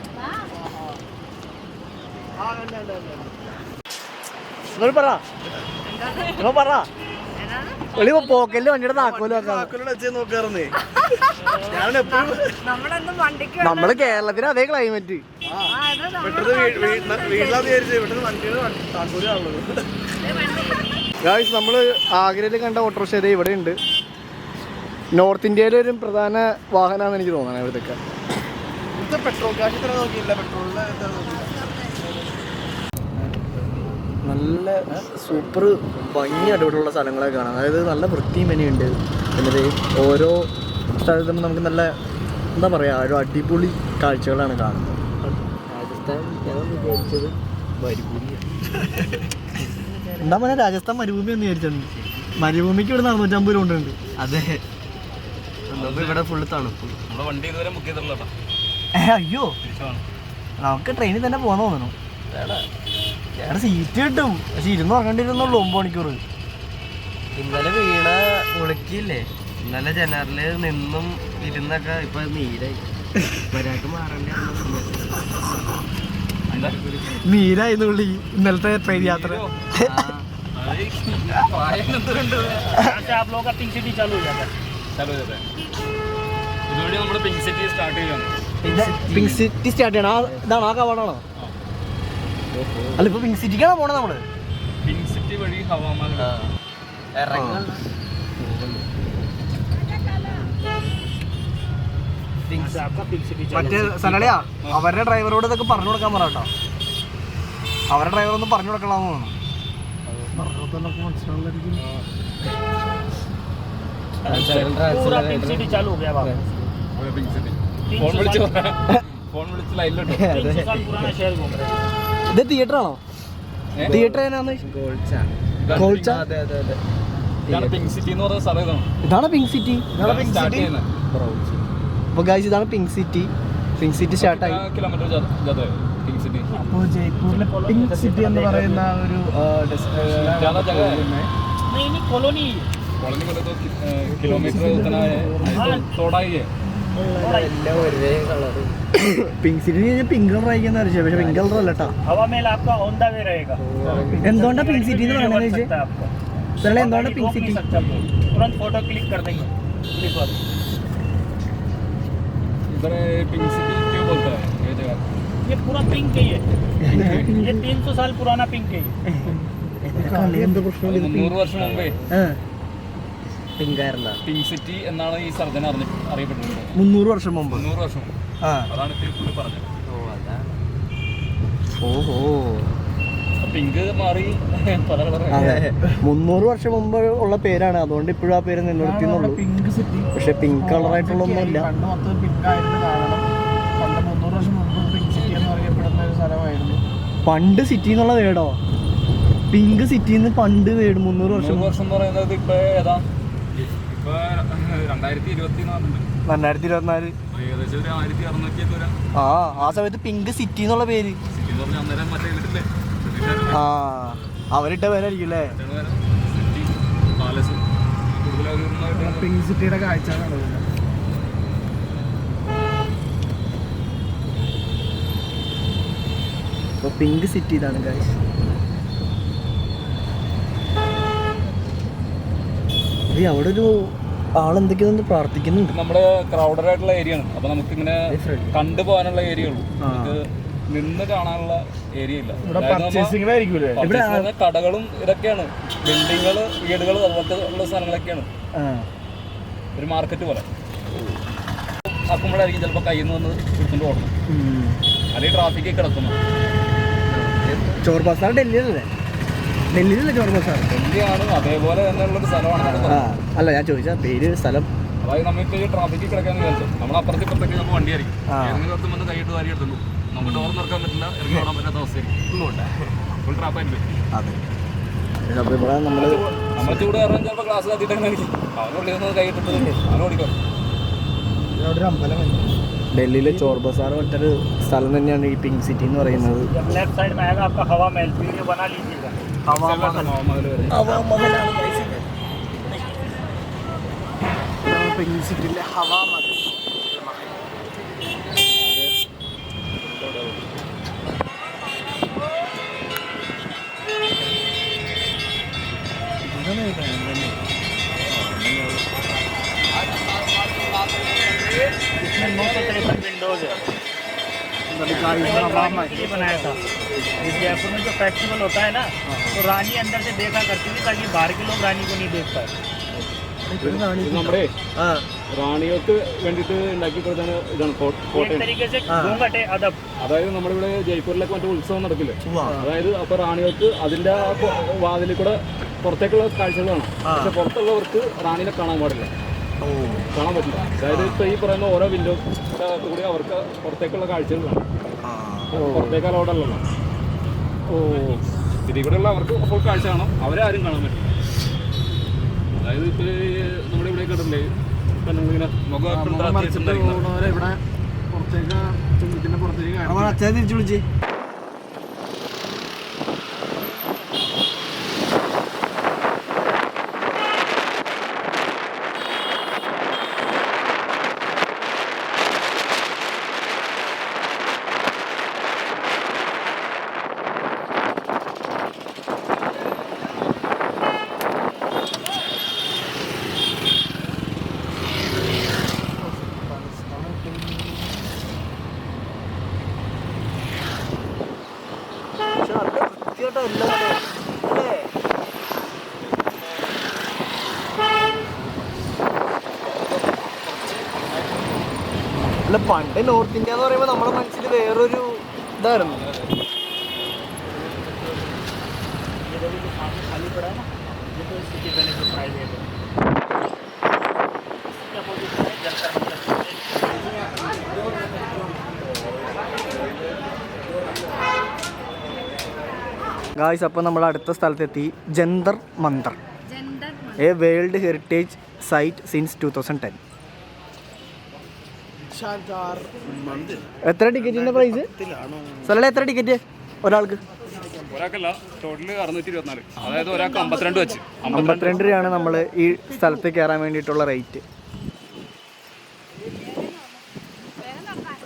പറ പോക്കല് വണ്ടിയുടെ താക്കോല് നോക്കാറുന്നേ നമ്മള് കേരളത്തിന് അതേ ക്ലൈമറ്റ്. ഗായ്സ് നമ്മള് ആഗ്രയിൽ കണ്ട ഓട്ടോറിക്ഷ ഇവിടെ ഉണ്ട്. നോർത്ത് ഇന്ത്യയിലെ ഒരു പ്രധാന വാഹനമാണെന്ന് എനിക്ക് തോന്നണം ഇവിടുത്തെ. പെട്രോൾ കാശ് ഇത്ര നോക്കിയില്ല. പെട്രോളിന് നല്ല സൂപ്പർ ഭംഗിയായിട്ട് ഇവിടെയുള്ള സ്ഥലങ്ങളൊക്കെ കാണാം. അതായത് നല്ല വൃത്തിയും മെനയുണ്ട്. എന്നിട്ട് ഓരോ സ്ഥലത്തും നമുക്ക് നല്ല എന്താ പറയുക ഒരു അടിപൊളി കാഴ്ചകളാണ് കാണുന്നത്. രാജസ്ഥാൻ ഞാൻ വിചാരിച്ചത് മരുഭൂമിയാണ്. എന്താ പറയുക രാജസ്ഥാൻ മരുഭൂമി എന്ന് വിചാരിച്ചിട്ടുണ്ട്. മരുഭൂമിക്ക് ഇവിടെ 450 രൂപ ഉണ്ട്. അതെ ഇവിടെ ഫുള്ള് തണുപ്പ്. നമ്മുടെ വണ്ടി ഇതുവരെ ബുക്ക് ചെയ്തിട്ടുള്ള അയ്യോ നമുക്ക് ട്രെയിനിൽ തന്നെ പോകാൻ തോന്നണം. വേറെ സീറ്റ് കിട്ടും പക്ഷെ ഇരുന്ന് ഉറങ്ങേണ്ടിരുന്നുള്ളൂ 9 മണിക്കൂർ. ഇന്നലെ വീണ ഉളുക്കിയില്ലേ, ഇന്നലെ ജനറല് നിന്നും ഇരുന്നൊക്കെ ഇപ്പൊ നീരായി. ഒരാൾക്ക് മാറേണ്ട നീരായിരുന്നുള്ളി ഇന്നലത്തെ ട്രെയിൻ യാത്ര. आप लोगों का पिंक सिटी चालू हो जाता है. ഇതുവഴി നമ്മുടെ പിങ്ക് സിറ്റി സ്റ്റാർട്ട് ചെയ്യുകയാണ്. പിങ്ക് സിറ്റി സ്റ്റാർട്ട് ചെയ്യണം. ഇതാണോ ആ കവാടാണോ? അല്ല ഇപ്പൊ പിങ്ക് സിറ്റിക്കാണോ പോണത് നമ്മള്? പിങ്ക് സിറ്റി വഴി ഹവാമഹൽ. आपका पिंक सिटी चालू. മറ്റേ സലളിയാ അവരുടെ ഡ്രൈവറോട് ഇതൊക്കെ പറഞ്ഞു കൊടുക്കാൻ പറ കേട്ടോ. അവരുടെ ഡ്രൈവർ ഒന്ന് പറഞ്ഞു കൊടുക്കണമെന്ന് തോന്നുന്നു. पूरा पिंक सिटी चालू हो गया बाबा. പിങ്ക് സിറ്റി ഫോൺ വിളിച്ച് ലൈനിലോട്ട് 300 साल पुराना शहर घूम रहे हैं. ഇത് തിയേറ്റർ ആണോ? തിയേറ്റർ ഏതാന്ന്? ഗോൾച്ച. ഇതാണ് പിങ്ക് സിറ്റി എന്ന് പറയുന്ന സ്ഥലം. ഇതാണ് പിങ്ക് സിറ്റി. സ്റ്റാർട്ട് ചെയ്യുന്നത് അപ്പൊ ഗൈസ് ഇതാണ് പിങ്ക് സിറ്റി. പിങ്ക് സിറ്റി സ്റ്റാർട്ടായി. Kilometre pink city. അപ്പോൾ ജയ്പൂരിലെ പിങ്ക് സിറ്റി എന്ന് പറയുന്ന ഒരു नहीं नहीं कॉलोनी कॉलोनी बोले तो किलोमीटर उतना है थोड़ा ही है. പിങ്ക് സിറ്റി പിങ്ക് കളർ ആയിരിക്കും പക്ഷേ പിങ്ക് കളർ അല്ല കേട്ടോ. हवा महल आपका ऑन द वे रहेगा. എന്തുകൊണ്ടാ പിങ്ക് സിറ്റി എന്ന് പറയുന്നത് ചോദിച്ചേ? आपको എന്തുകൊണ്ടാ പിങ്ക് സിറ്റി? तुरंत फोटो क्लिक कर देंगे. क्लिक वाली इधर पिंक सिटी क्यों बोलता है ये जगह? ये पूरा पिंक है. ये 300 साल पुराना पिंक है. എന്ത് പ്രശ്നം? 300 വർഷം മുമ്പേ പിങ്കായിരുന്ന പിങ്ക് സിറ്റി എന്നാണ് ഈ സർജന അറിയപ്പെട്ടിട്ടുള്ളത്. 300 വർഷം മുമ്പ്. 300 വർഷം ആ അതാണ് പുള്ളി പറഞ്ഞത്. ഓഹോ പിങ്ക് മാറി പല കളറായി. അതെ 300 വർഷം മുമ്പ് ഉള്ള പേരാണ്. അതുകൊണ്ട് ഇപ്പോഴും ആ പേര് നിലനിർത്തിയെന്നുള്ളൂ. पिंक सिटी പക്ഷെ പിങ്ക് കളറായിട്ടുള്ളൊന്നും ഇല്ല. പണ്ട് മൊത്തം പിങ്ക് ആയിരുന്നു. കാരണം പണ്ട് 300 വർഷം മുമ്പ് പിങ്ക് സിറ്റി എന്ന് അറിയപ്പെടുന്ന ഒരു സ്ഥലമായിരുന്നു. പണ്ട് സിറ്റി എന്നുള്ള വേടോ? പിങ്ക് സിറ്റിന്ന് പണ്ട് വേട് 300 വർഷം 300 വർഷം എന്ന് പറയുന്നത് ഇപ്പൊ ഏതാ? ഇപ്പൊ 2024 2024. ഏകദേശം ഒരു 1600 വരാം. ആ സമയത്ത് പിങ്ക് സിറ്റി എന്നുള്ള പേര് സിറ്റി എന്ന് പറഞ്ഞാൽ അന്നേരം മറ്റേ ഇട്ടില്ലേ ആ അവരിട്ട പേരായിരിക്കും അല്ലേ? സിറ്റി പാലസ് കൂടുതലായിട്ട് പിങ്ക് സിറ്റിയുടെ കാഴ്ച പിങ്ക് സിറ്റി ഇതാണ് ഗൈസ്. അവിടെ ഒരു ആളെന്തൊക്കെയാ പ്രാർത്ഥിക്കുന്നുണ്ട്. നമ്മുടെ ക്രൗഡഡ് ആയിട്ടുള്ള ഏരിയ ആണ്. അപ്പൊ നമുക്ക് ഇങ്ങനെ കണ്ടുപോകാനുള്ള ഏരിയ ഉള്ളൂ, നമുക്ക് നിന്ന് കാണാനുള്ള ഏരിയ ഇല്ല. കടകളും ഇതൊക്കെയാണ്, ബിൽഡിങ്ങുകൾ, വീടുകൾ, അതുപോലത്തെ ഉള്ള സ്ഥലങ്ങളൊക്കെയാണ്. ഒരു മാർക്കറ്റ് പോലെ ആക്കുമ്പോഴായിരിക്കും ചിലപ്പോൾ കയ്യിൽ നിന്ന് വന്ന് എടുത്തുകൊണ്ട് ഓടണം, അല്ലെങ്കിൽ ട്രാഫിക്ക് കിടക്കുന്നു. ചോർ ബസാർ ഡൽഹിയിലല്ലേ? ഡൽഹിയിലല്ലേ ചോർ ബസാർ? ഡൽഹിയാണ്, അതേപോലെ തന്നെയുള്ളൊരു സ്ഥലമാണ്. അല്ല, ഞാൻ ചോദിച്ചാൽ പേര് സ്ഥലം. അതായത് നമുക്ക് ഈ ട്രാഫിക്കിൽ കിടക്കാന്ന് വിചാരിച്ചു നമ്മൾ അപ്പുറത്തേക്ക് ഇപ്പുറത്തേക്ക് നമ്മൾ വണ്ടിയായിരിക്കും, ഏതെങ്കിലും അടുത്ത് വന്ന് കൈയിട്ട് വാരി എടുത്തുള്ളൂ, നമുക്ക് ഡോർ തുറക്കാൻ പറ്റില്ല, ഇറങ്ങി ഓടാൻ പറ്റാത്ത അവസ്ഥയായിരിക്കും. ഫുൾ ട്രാപ്പായിട്ട് നമ്മൾ ചൂട് കാരണം ചിലപ്പോൾ ക്ലാസ് കത്തിയിട്ടൊക്കെ ആയിരിക്കും, അവനുള്ളിൽ നിന്ന് കൈയിട്ടിട്ട് അവൻ ഓടിക്കും. ഡൽഹിയിലെ ചോർ ബസാർ മറ്റൊരു സ്ഥലം തന്നെയാണ് ഈ പിങ്ക് സിറ്റി എന്ന് പറയുന്നത്. പിങ്ക് സിറ്റിയിലെ ഹവാ മഹൽ. इसमें 953 विंडोज है, बनाया था। इस जयपुर में जो फेस्टिवल होता है ना, तो रानी अंदर से देखा करती थी ताकि बाहर के लोग रानी को नहीं देख पाए. നമ്മുടെ റാണികൾക്ക് വേണ്ടിയിട്ട് ഉണ്ടാക്കി കൊടുത്താണ് ഇതാണ് കോട്ടയം. അതായത് നമ്മുടെ ഇവിടെ ജയ്പൂരിലൊക്കെ മറ്റേ ഉത്സവം നടക്കില്ലേ, അതായത് അപ്പൊ റാണികൾക്ക് അതിന്റെ ആ വാതിലിൽ കൂടെ പുറത്തേക്കുള്ള കാഴ്ചകളാണ്, പക്ഷെ പുറത്തുള്ളവർക്ക് റാണിനെ കാണാൻ പാടില്ല, കാണാൻ പറ്റില്ല. അതായത് ഇപ്പൊ ഈ പറയുന്ന ഓരോ വിൻഡോ കൂടി അവർക്ക് പുറത്തേക്കുള്ള കാഴ്ചകളാണ്, പുറത്തേക്ക് അലൗഡല്ലോ. ഇതിൽ കൂടെയുള്ള അവർക്ക് അപ്പോൾ കാഴ്ച കാണാം, അവരാരും കാണാൻ പറ്റില്ല. അതായത് ഇപ്പൊ നമ്മുടെ ഇവിടെ കേട്ടില്ലേ, ഇങ്ങനെ തിരിച്ചു വിളിച്ചേ. അല്ല, പണ്ട് നോർത്ത് ഇന്ത്യ എന്ന് പറയുമ്പോൾ നമ്മുടെ മനസ്സിൽ വേറൊരു ഇതായിരുന്നു. ഗായ്സ്, അപ്പോൾ നമ്മൾ അടുത്ത സ്ഥലത്തെത്തി. Jantar Mantar, a world heritage site since 2010. എത്ര ടിക്കറ്റിന്റെ പ്രൈസ്? സ്ഥലം എത്ര ടിക്കറ്റ് ഒരാൾക്ക്? ഒരാൾക്കല്ല, ടോട്ടല് 624, അതായത് ഒരാൾക്ക് 52 വെച്ച് 52 രൂപയാണ് നമ്മൾ ഈ സ്ഥലത്ത് കയറാൻ വേണ്ടിയിട്ടുള്ള റേറ്റ്.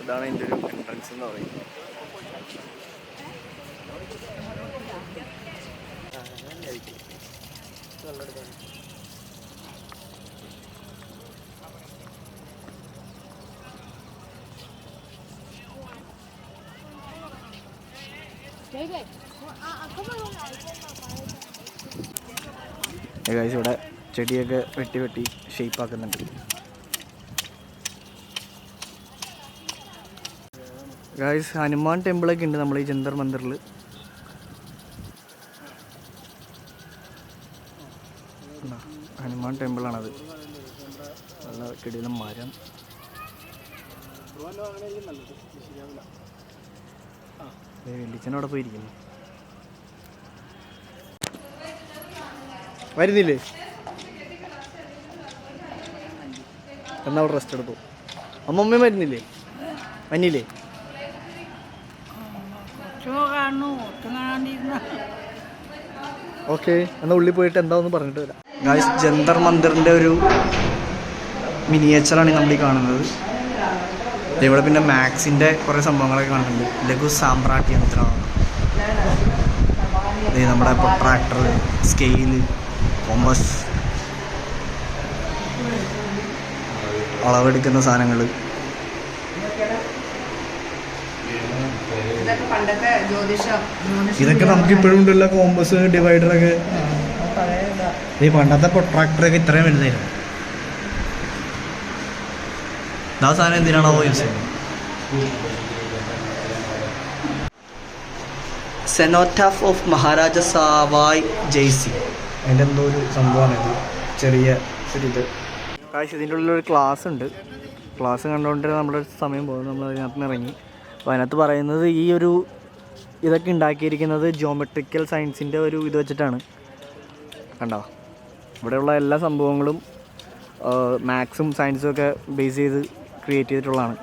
ഇതാണ് എൻ്റെ ഒരു എൻട്രൻസ് എന്ന് പറയുന്നത്. ഗൈസ്, ഇവിടെ ചെടിയൊക്കെ വെട്ടി വെട്ടി ഷേപ്പ് ആക്കുന്നുണ്ട്. ഗൈസ്, ഹനുമാൻ ടെമ്പിളൊക്കെ ഉണ്ട് നമ്മൾ ഈ ജന്തർ മന്ദിറിൽ. ഹനുമാൻ ടെമ്പിളാണത്. നല്ല കിടിലം മരം. വെള്ളിച്ചനവിടെ പോയിരിക്കുന്നു. വരുന്നില്ലേ? എന്നാ അവിടെ റെസ്റ്റ് എടുത്തു. അമ്മമ്മയും വരുന്നില്ലേ? വന്നില്ലേ? ഓക്കെ, എന്നാൽ ഉള്ളിൽ പോയിട്ട് എന്താണെന്ന് പറഞ്ഞിട്ട് വരാം. ഗായ്സ്, ജന്തർ മന്ദിറിൻ്റെ ഒരു മിനിയേച്ചറാണ് നമ്മൾ ഈ കാണുന്നത്. ഇവിടെ പിന്നെ മാക്സിൻ്റെ കുറേ സംഭവങ്ങളൊക്കെ കാണുന്നുണ്ട്. ലഘു സാമ്രാട്ട് യന്ത്രമാണ്. നമ്മുടെ പ്രൊട്രാക്ടർ, സ്കെയില്, കോമ്പസ്, അളവെടുക്കുന്ന സാധനങ്ങൾ. ഇതൊക്കെ നമുക്ക് ഇപ്പോഴും ഉണ്ടല്ല, കോമ്പസ്, ഡിവൈഡറൊക്കെ. ഈ പണ്ടത്തെ പ്രൊട്രാക്ടറൊക്കെ ഇത്രയും വലുതായിരുന്നു. ആ സാധനം എന്തിനാണോ യൂസ് ചെയ്യുന്നത്? സെനോറ്റാഫ് ഓഫ് മഹാരാജ സാവായ് ജയ്സി. അതിൻ്റെ എന്തോ ഒരു സംഭവമാണിത്, ചെറിയ ഒരിത്. കാശ് ഇതിൻ്റെ ഉള്ളിലൊരു ക്ലാസ് ഉണ്ട്. ക്ലാസ് കണ്ടുകൊണ്ട് നമ്മുടെ സമയം പോകും. നമ്മൾ അതിനകത്ത് നിന്ന് ഇറങ്ങി. അപ്പോൾ അതിനകത്ത് പറയുന്നത് ഈ ഒരു ഇതൊക്കെ ഉണ്ടാക്കിയിരിക്കുന്നത് ജിയോമെട്രിക്കൽ സയൻസിൻ്റെ ഒരു ഇത് വെച്ചിട്ടാണ്. കണ്ടോ, ഇവിടെയുള്ള എല്ലാ സംഭവങ്ങളും മാത്സും സയൻസും ഒക്കെ ബേസ് ചെയ്ത് ക്രിയേറ്റ് ചെയ്തിട്ടുള്ളതാണ്.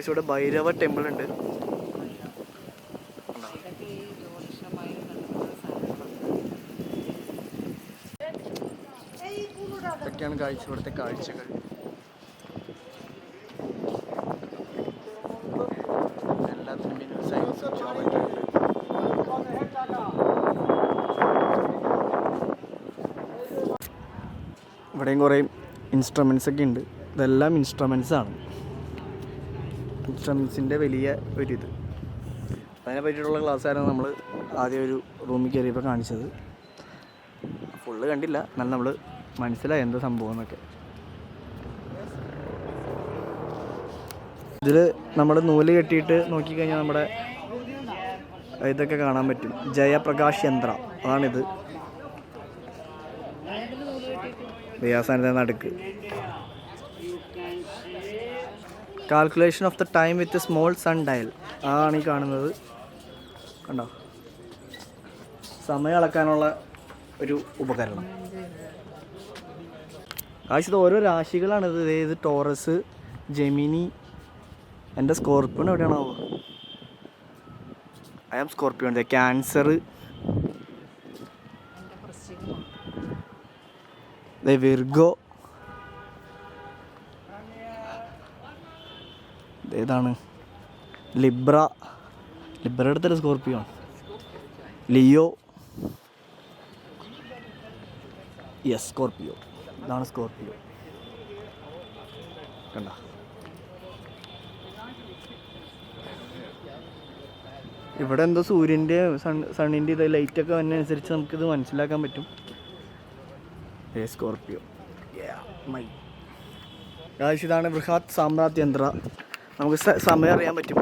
ഇവിടെ ഭൈരവ ടെമ്പിൾ ഉണ്ട്. ഇതൊക്കെയാണ് കാഴ്ച, ഇവിടുത്തെ കാഴ്ചകൾ. എല്ലാത്തിനും സയൻസ് ജിയോമെട്രി ഉണ്ട്. ഇവിടെയും കുറേ ഇൻസ്ട്രുമെൻറ്റ്സ് ഒക്കെ ഉണ്ട്. ഇതെല്ലാം ഇൻസ്ട്രുമെൻറ്റ്സാണ്. ഇൻസ്ട്രുമെൻറ്റ്സിൻ്റെ വലിയ ഒരിത്. അതിനെ പറ്റിയിട്ടുള്ള ക്ലാസ്സായിരുന്നു നമ്മൾ ആദ്യം ഒരു റൂമിൽ കയറിയപ്പോൾ കാണിച്ചത്. ഫുള്ള് കണ്ടില്ല, എന്നാലും നമ്മൾ മനസ്സിലായി എന്താ സംഭവം എന്നൊക്കെ. ഇതിൽ നമ്മൾ നൂല് കെട്ടിയിട്ട് നോക്കിക്കഴിഞ്ഞാൽ നമ്മുടെ ഇതൊക്കെ കാണാൻ പറ്റും. ജയപ്രകാശ് യന്ത്ര അതാണിത്. വ്യാസാനത്തെ നടുക്ക്. Calculation of the time with small sundial അതാണ് ഈ കാണുന്നത്. കണ്ടോ, സമയം അളക്കാനുള്ള ഒരു ഉപകരണം. കാശ് ഓരോ രാശികളാണിത്. ഇത് ടോറസ്, ജെമിനി. എൻ്റെ സ്കോർപ്പിയോൺ എവിടെയാണോ? I am Scorpion. Cancer, Virgo. ഏതാണ്? ലിബ്ര. ലിബ്ര എടുത്തല്ല സ്കോർപ്പിയോൺ. ലിയോ. Yes, Scorpio. ഇതാണ് സ്കോർപ്പിയോ. കണ്ട, ഇവിടെ എന്തോ സൂര്യൻ്റെ സണ്ണിൻ്റെ ഇത് ലൈറ്റൊക്കെ വന്നതനുസരിച്ച് നമുക്കിത് മനസ്സിലാക്കാൻ പറ്റും. സ്കോർപ്പിയോ. ഇതാണ് ബൃഹത് സാമ്രാജ്യ യന്ത്ര. നമുക്ക് സമയം അറിയാൻ പറ്റും.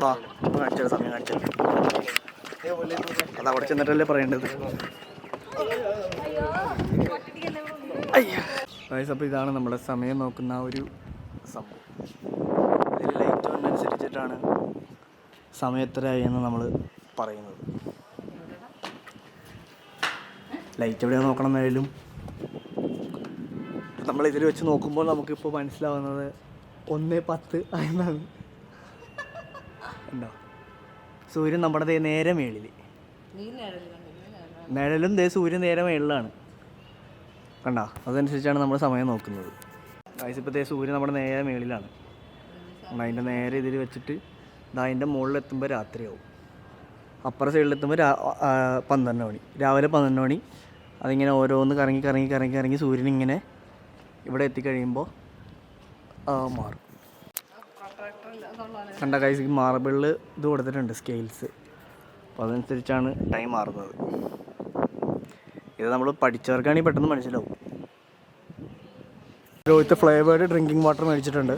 ആ, കാണിച്ചാൽ സമയം കാണിച്ചാൽ അത് അവിടെ ചെന്നിട്ടല്ലേ പറയേണ്ടത്. അപ്പോൾ ഇതാണ് നമ്മുടെ സമയം നോക്കുന്ന ഒരു സംഭവം. ഇതിൽ ലൈറ്റ് വന്നനുസരിച്ചിട്ടാണ് സമയം എത്രയായി എന്ന് നമ്മൾ പറയുന്നത്. ലൈറ്റ് എവിടെയാണ് നോക്കണം എന്നായാലും നമ്മളിതിൽ വെച്ച് നോക്കുമ്പോൾ നമുക്കിപ്പോൾ മനസ്സിലാവുന്നത് 1:10 എന്നാണ്. ഉണ്ടോ? സൂര്യൻ നമ്മുടെ നേരെ മേളിൽ, നിഴലും സൂര്യൻ നേരെ മേളിലാണ്. കണ്ടോ? അതനുസരിച്ചാണ് നമ്മൾ സമയം നോക്കുന്നത്. ഇപ്പോൾ സൂര്യൻ നമ്മുടെ നേരെ മേളിലാണ്. അതിൻ്റെ നേരെ ഇതിൽ വെച്ചിട്ട് അതിൻ്റെ മുകളിലെത്തുമ്പോൾ രാത്രിയാവും. അപ്പുറ സൈഡിലെത്തുമ്പോൾ 12 മണി, രാവിലെ 12 മണി. അതിങ്ങനെ ഓരോന്ന് കറങ്ങി കറങ്ങി കറങ്ങി കറങ്ങി സൂര്യൻ ഇങ്ങനെ ഇവിടെ എത്തിക്കഴിയുമ്പോൾ മാറും. കണ്ട കൈസ്, മാർബിളിൽ ഇത് കൊടുത്തിട്ടുണ്ട് സ്കെയിൽസ്. അപ്പോൾ അതനുസരിച്ചാണ് ടൈം മാറുന്നത്. ഇത് നമ്മൾ പഠിച്ചവർക്കാണെങ്കിൽ പെട്ടെന്ന് മനസ്സിലാവും. രോഹിത്ത് ഫ്ലേവേർഡ് ഡ്രിങ്കിങ് വാട്ടർ മേടിച്ചിട്ടുണ്ട്.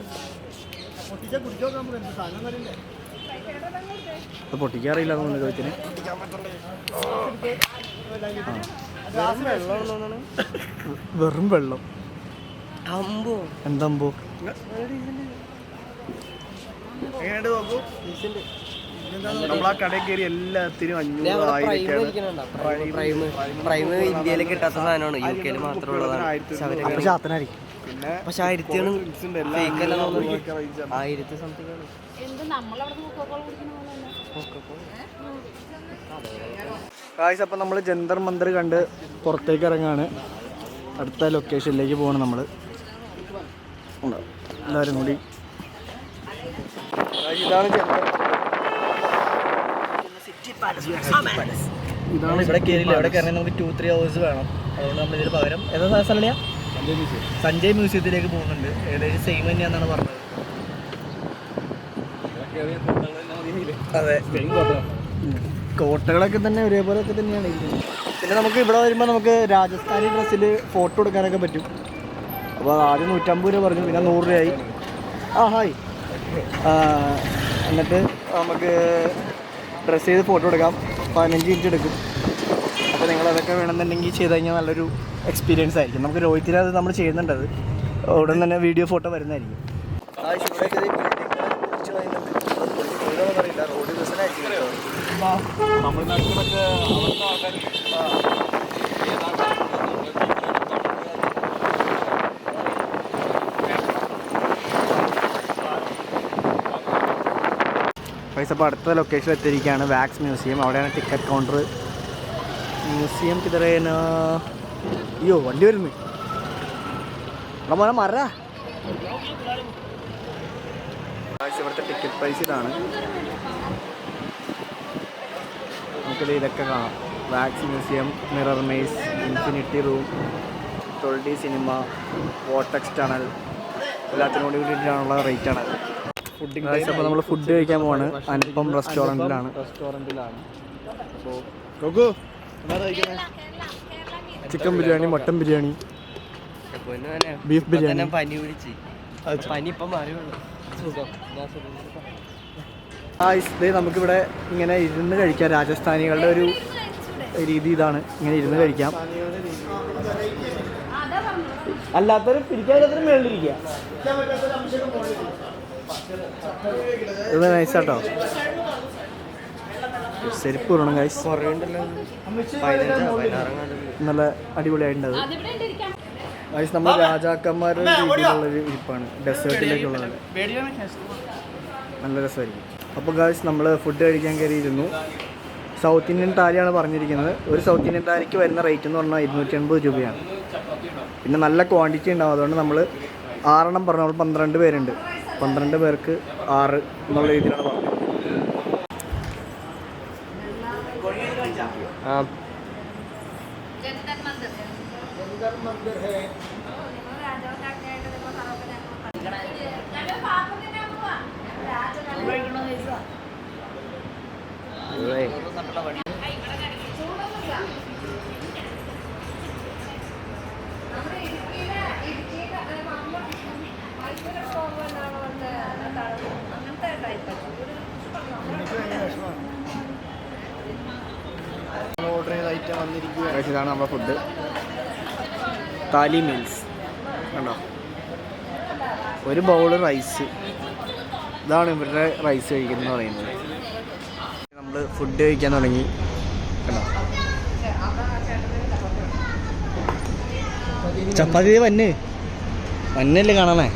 അത് പൊട്ടിക്കാറില്ല തോന്നുന്നു രോഹിത്തിന്. വെറും വെള്ളം. എന്തമ്പോ എങ്ങനെയായിട്ട് നോക്കൂ. നമ്മളാ കടയിൽ കയറി എല്ലാത്തിനും 500, 1000. പ്രൈം ഇന്ത്യയിൽ കിട്ടാത്ത സാധനമാണ്, UK മാത്രമുള്ളതാണ്. പക്ഷെ അത്തനായിരിക്കും. പക്ഷെ 1000 സംതിങ് ആണ്. ഗായ്സ്, അപ്പം നമ്മൾ ജന്തർ മന്ദർ കണ്ട് പുറത്തേക്ക് ഇറങ്ങാണ്. അടുത്ത ലൊക്കേഷനിലേക്ക് പോകണം നമ്മൾ. എല്ലാവരും കൂടി. ഇതാണ് ജന്തർ. ഇതാണ് ഇവിടെ കയറിയില്ല. ഇവിടെ കയറി നമുക്ക് 2-3 hours വേണം. അതുകൊണ്ട് നമ്മൾ ഇതിന് പകരം ഏതാ സ്ഥലം? സഞ്ജയ് മ്യൂസിയത്തിലേക്ക് പോകുന്നുണ്ട്. ഏകദേശം സെയിം തന്നെയാണെന്നാണ് പറഞ്ഞത്. അതെ, കോട്ടകളൊക്കെ തന്നെ ഒരേപോലെയൊക്കെ തന്നെയാണ് ഇരിക്കുന്നത്. പിന്നെ നമുക്ക് ഇവിടെ വരുമ്പോൾ നമുക്ക് രാജസ്ഥാനി ഡ്രസ്സിൽ ഫോട്ടോ എടുക്കാനൊക്കെ പറ്റും. അപ്പോൾ ആദ്യം 150 രൂപ പറഞ്ഞു, പിന്നെ 100 രൂപയായി. ഹായ്. എന്നിട്ട് നമുക്ക് ഡ്രസ്സ് ചെയ്ത് ഫോട്ടോ എടുക്കാം. 15 മിനിറ്റ് എടുക്കും. അപ്പോൾ നിങ്ങളതൊക്കെ വേണമെന്നുണ്ടെങ്കിൽ ചെയ്ത് കഴിഞ്ഞാൽ നല്ലൊരു എക്സ്പീരിയൻസ് ആയിരിക്കും. നമുക്ക് രോഹിത്തിന് അത് നമ്മൾ ചെയ്യുന്നുണ്ടത് ഉടൻ തന്നെ വീഡിയോ ഫോട്ടോ വരുന്നതായിരിക്കും. റോഡ് ബസ്സിനായിരിക്കും. തമിഴ്നാട്ടിൽ മറ്റേ അവിടുത്തെ ആൾക്കാർ പൈസ അപ്പോൾ അടുത്ത ലൊക്കേഷനിൽ എത്തിയിരിക്കുകയാണ്. Wax museum. അവിടെയാണ് ടിക്കറ്റ് കൗണ്ടർ. മ്യൂസിയം കിതറേന. അയ്യോ, വണ്ടി വരുന്നു. അവിടെ മോനെ മറ. ഇവിടുത്തെ ടിക്കറ്റ് പ്രൈസ് ഇതാണ്. നമുക്കിത് ഇതൊക്കെ കാണാം. Wax museum, mirror maze, infinity room, 12D cinema, vortex tunnel, എല്ലാത്തിനും കൂടി കൂടിയിട്ടാണുള്ള റേറ്റാണ്. Fooding price. അപ്പോൾ നമ്മൾ ഫുഡ് കഴിക്കാൻ പോവാണ്. അനുപം റെസ്റ്റോറൻറ്റിലാണ്. അപ്പോൾ chicken biryani, mutton biryani, beef biryani. ഇതേ നമുക്കിവിടെ ഇങ്ങനെ ഇരുന്ന് കഴിക്കാം. രാജസ്ഥാനികളുടെ ഒരു രീതി ഇതാണ്, ഇങ്ങനെ ഇരുന്ന് കഴിക്കാം. അല്ലാത്തവരും പിരിക്കാത്തവരും മേളിലിരിക്കുക. ഇത് നൈസാട്ടോ. സെരിപ്പ് പറയണം ഗൈസ്. നല്ല അടിപൊളിയായിട്ടുണ്ട് ഗൈസ്. നമ്മൾ രാജാക്കന്മാരുടെ രീതിയിലുള്ളൊരു ഇരിപ്പാണ്. ഡെസേർട്ടിലേക്കുള്ളത് നല്ല രസമായിരിക്കും. അപ്പോൾ ഗൈസ് നമ്മൾ ഫുഡ് കഴിക്കാൻ കയറിയിരുന്നു. സൗത്ത് ഇന്ത്യൻ താലിയാണ് പറഞ്ഞിരിക്കുന്നത്. ഒരു സൗത്ത് ഇന്ത്യൻ താലിക്ക് വരുന്ന റേറ്റ് എന്ന് പറഞ്ഞാൽ 280 രൂപയാണ്. പിന്നെ നല്ല ക്വാണ്ടിറ്റി ഉണ്ടാവും. അതുകൊണ്ട് നമ്മൾ 6 എണ്ണം പറഞ്ഞു. നമ്മൾ 12 പേരുണ്ട്. 12 പേർക്ക് 6 എന്നുള്ള രീതിയിലാണ് പറഞ്ഞത്. ഓർഡർ ചെയ്ത ഐറ്റം വന്നിരിക്കുക. ഇതാണ് നമ്മുടെ ഫുഡ്. താലി മീൽസ് കണ്ടോ. ഒരു ബൗള് റൈസ്. ഇതാണ് ഇവരുടെ റൈസ് കഴിക്കുന്നത് പറയുന്നത്. നമ്മൾ ഫുഡ് കഴിക്കാൻ തുടങ്ങി കണ്ടോ. ചപ്പാത്തി വന്നല്ലേ കാണാനേ.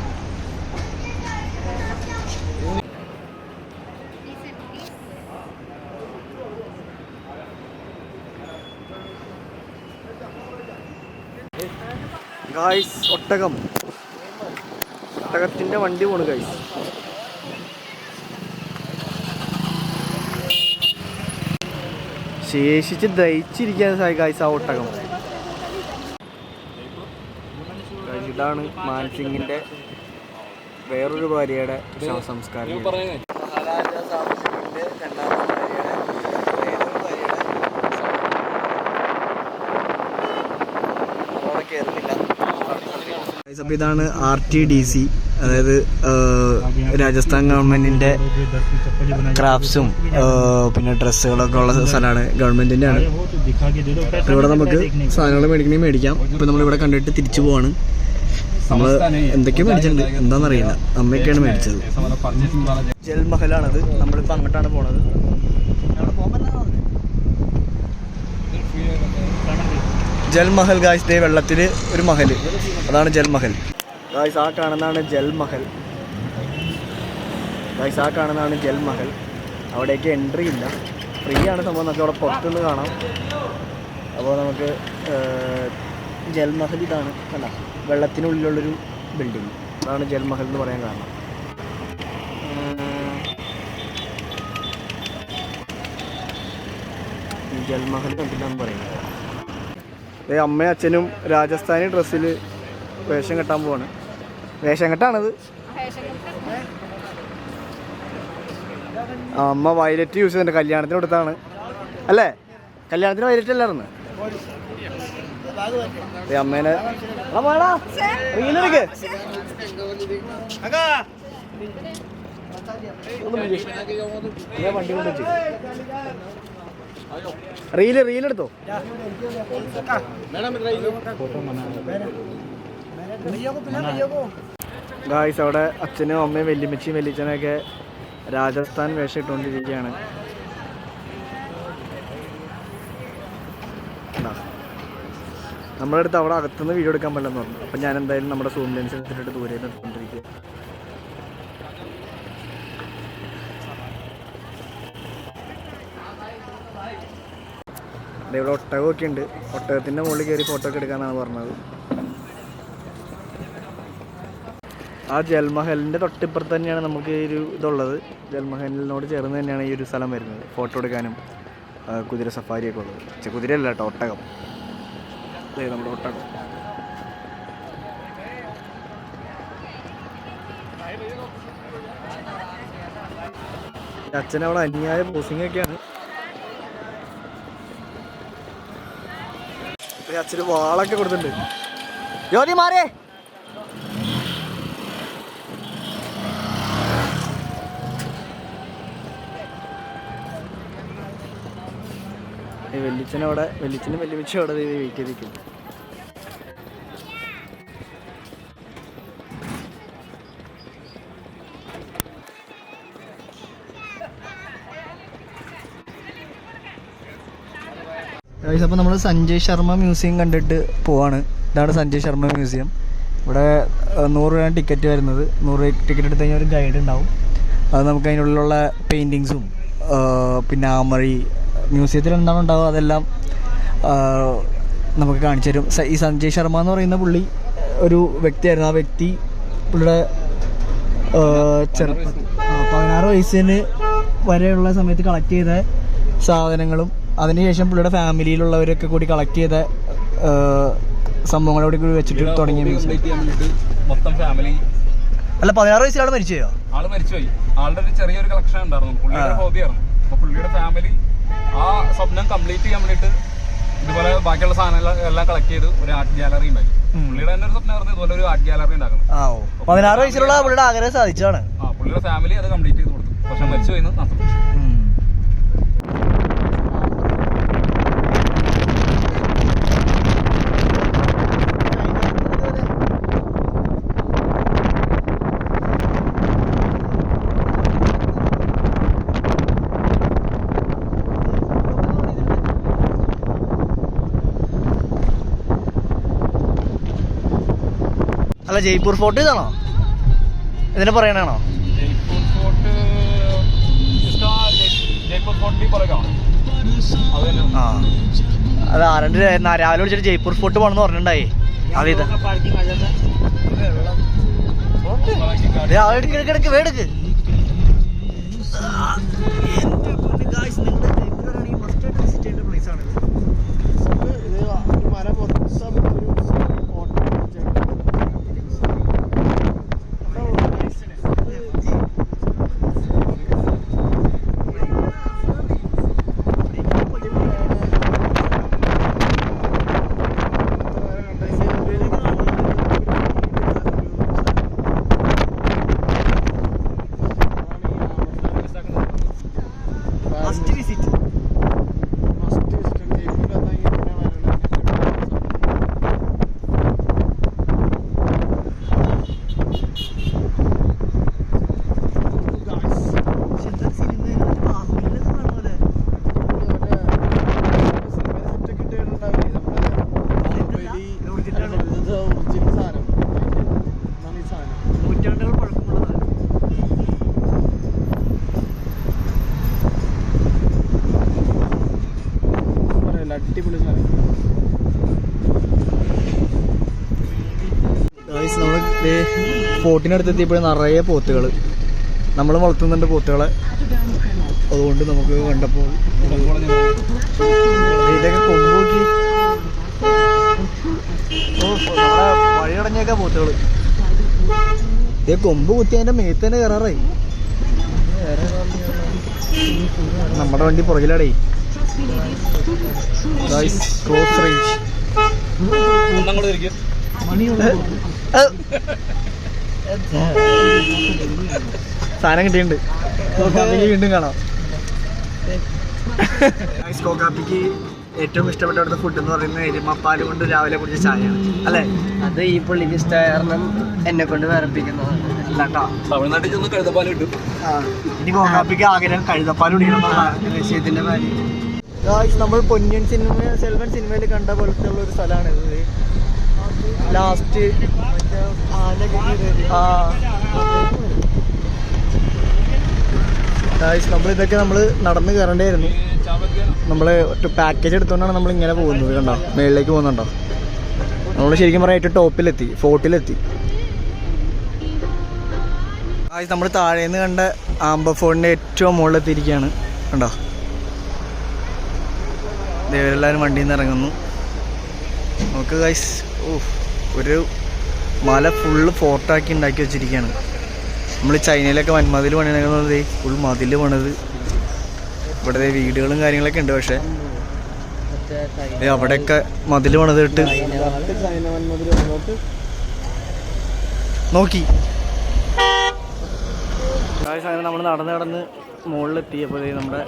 ഗായ്സ്, ഒട്ടകത്തിൻ്റെ വണ്ടി പോണു ഗായ്സ്. ശേഷിച്ച് ദഹിച്ചിരിക്കാൻ ഗായ്സ് ആ ഒട്ടകം. ഇതാണ് മാൻസിംഗിൻ്റെ വേറൊരു ഭാര്യയുടെ ശവസംസ്കാരം. മഹാരാജാ സാംസിംഗിൻ്റെ രണ്ടാമത്തെ ഭാര്യയുടെ വേറൊരു ഭാര്യയുടെ അവിടെ കയറുന്നില്ല. അപ്പോൾ ഇതാണ് RTDC, അതായത് രാജസ്ഥാൻ ഗവൺമെൻറ്റിൻ്റെ ക്രാഫ്റ്റ്സും പിന്നെ ഡ്രസ്സുകളൊക്കെ ഉള്ള സ്ഥലമാണ്. ഗവൺമെൻറ്റിൻ്റെ ആണ്. ഇവിടെ നമുക്ക് സാധനങ്ങൾ മേടിക്കണമെങ്കിൽ മേടിക്കാം. ഇപ്പോൾ നമ്മളിവിടെ കണ്ടിട്ട് തിരിച്ചു പോവാണ്. നമ്മൾ എന്തൊക്കെയോ മേടിച്ചിട്ടുണ്ട്, എന്താണെന്നറിയില്ല. അമ്മയൊക്കെയാണ് മേടിച്ചത്. ജൽമഹലാണത്. നമ്മളിപ്പോൾ അങ്ങോട്ടാണ് പോണത്. ജൽമഹൽ ഗായ്സ്. ദേ വെള്ളത്തിൽ ഒരു മഹൽ, അതാണ് ജൽമഹൽ ഗായ്സ്. ആ കാണുന്നതാണ് ജൽമഹൽ ഗായ്സ്. ആ കാണുന്നതാണ് ജൽമഹൽ. അവിടേക്ക് എൻട്രി ഇല്ല, ഫ്രീ ആണ് സംഭവം. നമുക്ക് അവിടെ പുറത്തുനിന്ന് കാണാം. അപ്പോൾ നമുക്ക് ജൽമഹൽ ഇതാണ് അല്ല, വെള്ളത്തിനുള്ളിലുള്ളൊരു ബിൽഡിങ്. അതാണ് ജൽമഹൽ എന്ന് പറയാൻ കാരണം. ജൽമഹൽ കണ്ടില്ലാന്ന് പറയുന്നത്. അമ്മയും അച്ഛനും രാജസ്ഥാനി ഡ്രസ്സിൽ വേഷം കെട്ടാൻ പോവാണ്. വേഷം കെട്ടാണത്. അമ്മ വയലറ്റ് യൂസ് ചെയ്യുന്നുണ്ട്. കല്യാണത്തിന് കൊടുത്താണ് അല്ലേ? കല്യാണത്തിന് വയലറ്റ് അല്ലായിരുന്നു. അമ്മേനെ റീലെടുക്ക്. വണ്ടി കൊണ്ട് വെച്ച് റീലെടുത്തോ. ഗായ്സ്, അവിടെ അച്ഛനും അമ്മയും വെല്ലുമ്മച്ചിയും വെല്ലിച്ചനൊക്കെ രാജസ്ഥാൻ വേഷം ഇട്ടുകൊണ്ടിരിക്കുകയാണ്. നമ്മുടെ അടുത്ത് അവിടെ അകത്തുനിന്ന് വീഡിയോ എടുക്കാൻ പറ്റില്ലെന്ന് പറഞ്ഞു. അപ്പം ഞാൻ എന്തായാലും നമ്മുടെ സൂം ലെൻസ് എടുത്തിട്ട് ദൂരെ നിർത്തിക്കൊണ്ടിരിക്കുക. ഇവിടെ ഒട്ടകമൊക്കെ ഉണ്ട്. ഒട്ടകത്തിൻ്റെ മുകളിൽ കയറി ഫോട്ടോ ഒക്കെ എടുക്കാനാണ് പറഞ്ഞത്. ആ ജൽമഹലിൻ്റെ തൊട്ടിപ്പുറത്ത് തന്നെയാണ് നമുക്ക് ഈ ഒരു ഇതുള്ളത്. ജൽമഹലിനോട് ചേർന്ന് തന്നെയാണ് ഈ ഒരു സ്ഥലം വരുന്നത്. ഫോട്ടോ എടുക്കാനും കുതിര സഫാരിയൊക്കെ ഉള്ളത്. കുതിരയല്ല കേട്ടോ, ഒട്ടകം. നമ്മുടെ ഒട്ടകം. അച്ഛനവിടെ അന്യായ പോസിംഗ് ഒക്കെയാണ്. അച്ഛന് വാളൊക്കെ കൊടുത്തിട്ടുണ്ട്. ജ്യോതി മാറിയേ. വെല്ലിച്ചനും വെല്ലുമിച്ചും അവിടെ വെയിറ്റ് ചെയ്തിരിക്കുന്നു. അപ്പോൾ നമ്മൾ സഞ്ജയ് ശർമ്മ മ്യൂസിയം കണ്ടിട്ട് പോവാണ്. ഇതാണ് സഞ്ജയ് ശർമ്മ മ്യൂസിയം. ഇവിടെ 100 രൂപയാണ് ടിക്കറ്റ് വരുന്നത്. 100 രൂപ ടിക്കറ്റ് എടുത്ത് കഴിഞ്ഞാൽ ഒരു ഗൈഡ് ഉണ്ടാവും. അത് നമുക്ക് അതിനുള്ളിലുള്ള പെയിൻറ്റിങ്സും പിന്നെ ആമറി മ്യൂസിയത്തിൽ എന്താണ് ഉണ്ടാവുക അതെല്ലാം നമുക്ക് കാണിച്ചു തരും. ഈ സഞ്ജയ് ശർമ്മ എന്ന് പറയുന്ന പുള്ളി ഒരു വ്യക്തിയായിരുന്നു. ആ വ്യക്തി പുള്ളിയുടെ 16 വയസ്സിന് വരെയുള്ള സമയത്ത് കളക്ട് ചെയ്ത സാധനങ്ങളും അതിനുശേഷം പുള്ളിയുടെ ഫാമിലിയിലുള്ളവരൊക്കെ കൂടി കളക്ട് ചെയ്ത സംഭവങ്ങളോട് കൂടി വെച്ചിട്ട് തുടങ്ങിയ മൊത്തം ഫാമിലി. അല്ല, 16 വയസ്സിൽ ആള് മരിച്ചുപോയോ? ആള് മരിച്ചുപോയി. ആളുടെ ഒരു ചെറിയൊരു കളക്ഷൻ ഉണ്ടായിരുന്നു. പുള്ളിയുടെ ഹോബിയായിരുന്നു. അപ്പൊ പുള്ളിയുടെ ഫാമിലി ആ സ്വപ്നം കംപ്ലീറ്റ് ചെയ്യാൻ വേണ്ടിയിട്ട് ഇതുപോലെ ബാക്കിയുള്ള സാധനങ്ങൾ എല്ലാം കളക്ട് ചെയ്ത് ഒരു ആർട്ട് ഗാലറി ഉണ്ടാക്കി. പുള്ളിയുടെ തന്നെ ഒരു സ്വപ്നമായിരുന്നു ഇതുപോലെ ഒരു ആർട്ട് ഗാലറി ഉണ്ടാക്കണം. 16 വയസ്സിലുള്ള പുള്ളിയുടെ ആഗ്രഹം സാധിച്ചതാണ്. പുള്ളിയുടെ ഫാമിലി അത് കംപ്ലീറ്റ് ചെയ്ത് കൊടുത്തു. പക്ഷെ മരിച്ചുപോയി നടത്തും. അല്ല, ജയ്പൂർ ഫോർട്ട് ഇതാണോ ഇതിനെ പറയണാണോ? അത് ആരണ്ട് രാവിലെ വിളിച്ചിട്ട് ജയ്പൂർ ഫോർട്ട് പോകണമെന്ന് പറഞ്ഞിട്ടുണ്ടായി. അതിത് എടുക്ക് വേടുക്ക്. ഫോർട്ടിനടുത്തെത്തിയപ്പോൾ നിറയെ പോത്തുകൾ. നമ്മൾ വളർത്തുന്നുണ്ട് പോത്തുകളെ. അതുകൊണ്ട് നമുക്ക് കണ്ടപ്പോൾ ഇതൊക്കെ കൊമ്പ് നോക്കി. ഓ നമ്മളെ വഴി അടഞ്ഞേക്കാ പോത്തുകള്. ഈ കൊമ്പ് കുത്തി അതിന്റെ മേത്ത് തന്നെ കയറാറായി. നമ്മുടെ വണ്ടി പുറകിലാടേ. ക്രോസ് റേഞ്ച് സാധനം കിട്ടിയിട്ടുണ്ട്. വീണ്ടും കാണാം. കോക്കാപ്പിക്ക് ഏറ്റവും ഇഷ്ടപ്പെട്ട അവിടുത്തെ ഫുഡ് എന്ന് പറയുന്നത് എരുമപ്പാല് കൊണ്ട് രാവിലെ കുടിച്ച ചായയാണ് അല്ലേ? അത് ഈ പുള്ളിക്ക് ഇഷ്ട കാരണം എന്നെ കൊണ്ട് വേർപ്പിക്കുന്നതാണ്. തമിഴ്നാട്ടിൽ ചെന്ന് കഴുതപ്പാൽ കിട്ടും. ഇനി കോക്കാപ്പിക്ക് ആഗ്രഹം കഴുതപ്പാൽ കുടിക്കണം വിഷയത്തിന്റെ കാര്യം. നമ്മൾ പൊന്നിയൻ സെൽവൻ സിനിമയിൽ കണ്ട പോലത്തെ ഉള്ള ഒരു സ്ഥലമാണ് ഇത്. ലാസ്റ്റ് നമ്മളിതൊക്കെ നമ്മൾ നടന്ന് കയറേണ്ടിയായിരുന്നു. നമ്മൾ പാക്കേജ് എടുത്തുകൊണ്ടാണ് നമ്മൾ ഇങ്ങനെ പോകുന്നത്. കണ്ടോ, മേളിലേക്ക് പോകുന്നുണ്ടോ? നമ്മൾ ശരിക്കും പറയാം ഏറ്റവും ടോപ്പിലെത്തി, ഫോർട്ടിലെത്തി. നമ്മൾ താഴേന്ന് കണ്ട ആംബർ ഫോർട്ടിൻ്റെ ഏറ്റവും മുകളിലെത്തിയിരിക്കുകയാണ്. കണ്ടോ, ദേവരെല്ലാവരും വണ്ടിയിൽ നിന്ന് ഇറങ്ങുന്നു. നമുക്ക് ഗൈസ് ഒരു മല ഫുള്ള് ഫോർട്ടാക്കി ഉണ്ടാക്കി വെച്ചിരിക്കുകയാണ്. നമ്മൾ ചൈനയിലൊക്കെ വൻമതിൽ പണിയുന്നത് ഫുൾ മതിൽ പണിത്. ഇവിടെ വീടുകളും കാര്യങ്ങളൊക്കെ ഉണ്ട്. പക്ഷേ അവിടെയൊക്കെ മതിൽ പണിതിട്ട് നോക്കി. അങ്ങനെ നമ്മൾ നടന്ന് മുകളിലെത്തിയപ്പോൾ നമ്മുടെ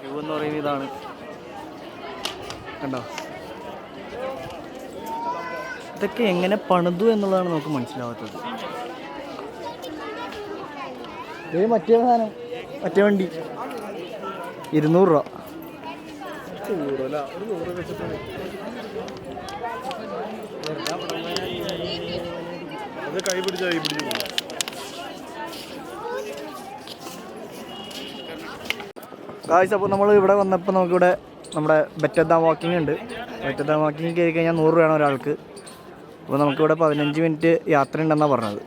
വ്യൂ എന്ന് പറയുന്നത് ഇതാണ്. കണ്ടോ, ഇതൊക്കെ എങ്ങനെ പണിതു എന്നുള്ളതാണ് നമുക്ക് മനസ്സിലാവാത്തത്. മറ്റേ സാധനം, മറ്റേ വണ്ടി 200 രൂപ. ഗായ്സ്, അപ്പോൾ നമ്മൾ ഇവിടെ വന്നപ്പോൾ നമുക്കിവിടെ നമ്മുടെ ബെറ്റർ ദാൻ വാക്കിംഗ് ഉണ്ട്. ബെറ്റർ ദാൻ വാക്കിംഗ് കയറി കഴിഞ്ഞാൽ 100 രൂപയാണ് ഒരാൾക്ക്. അപ്പോൾ നമുക്കിവിടെ 15 മിനിറ്റ് യാത്ര ഉണ്ടെന്നാണ് പറഞ്ഞത്.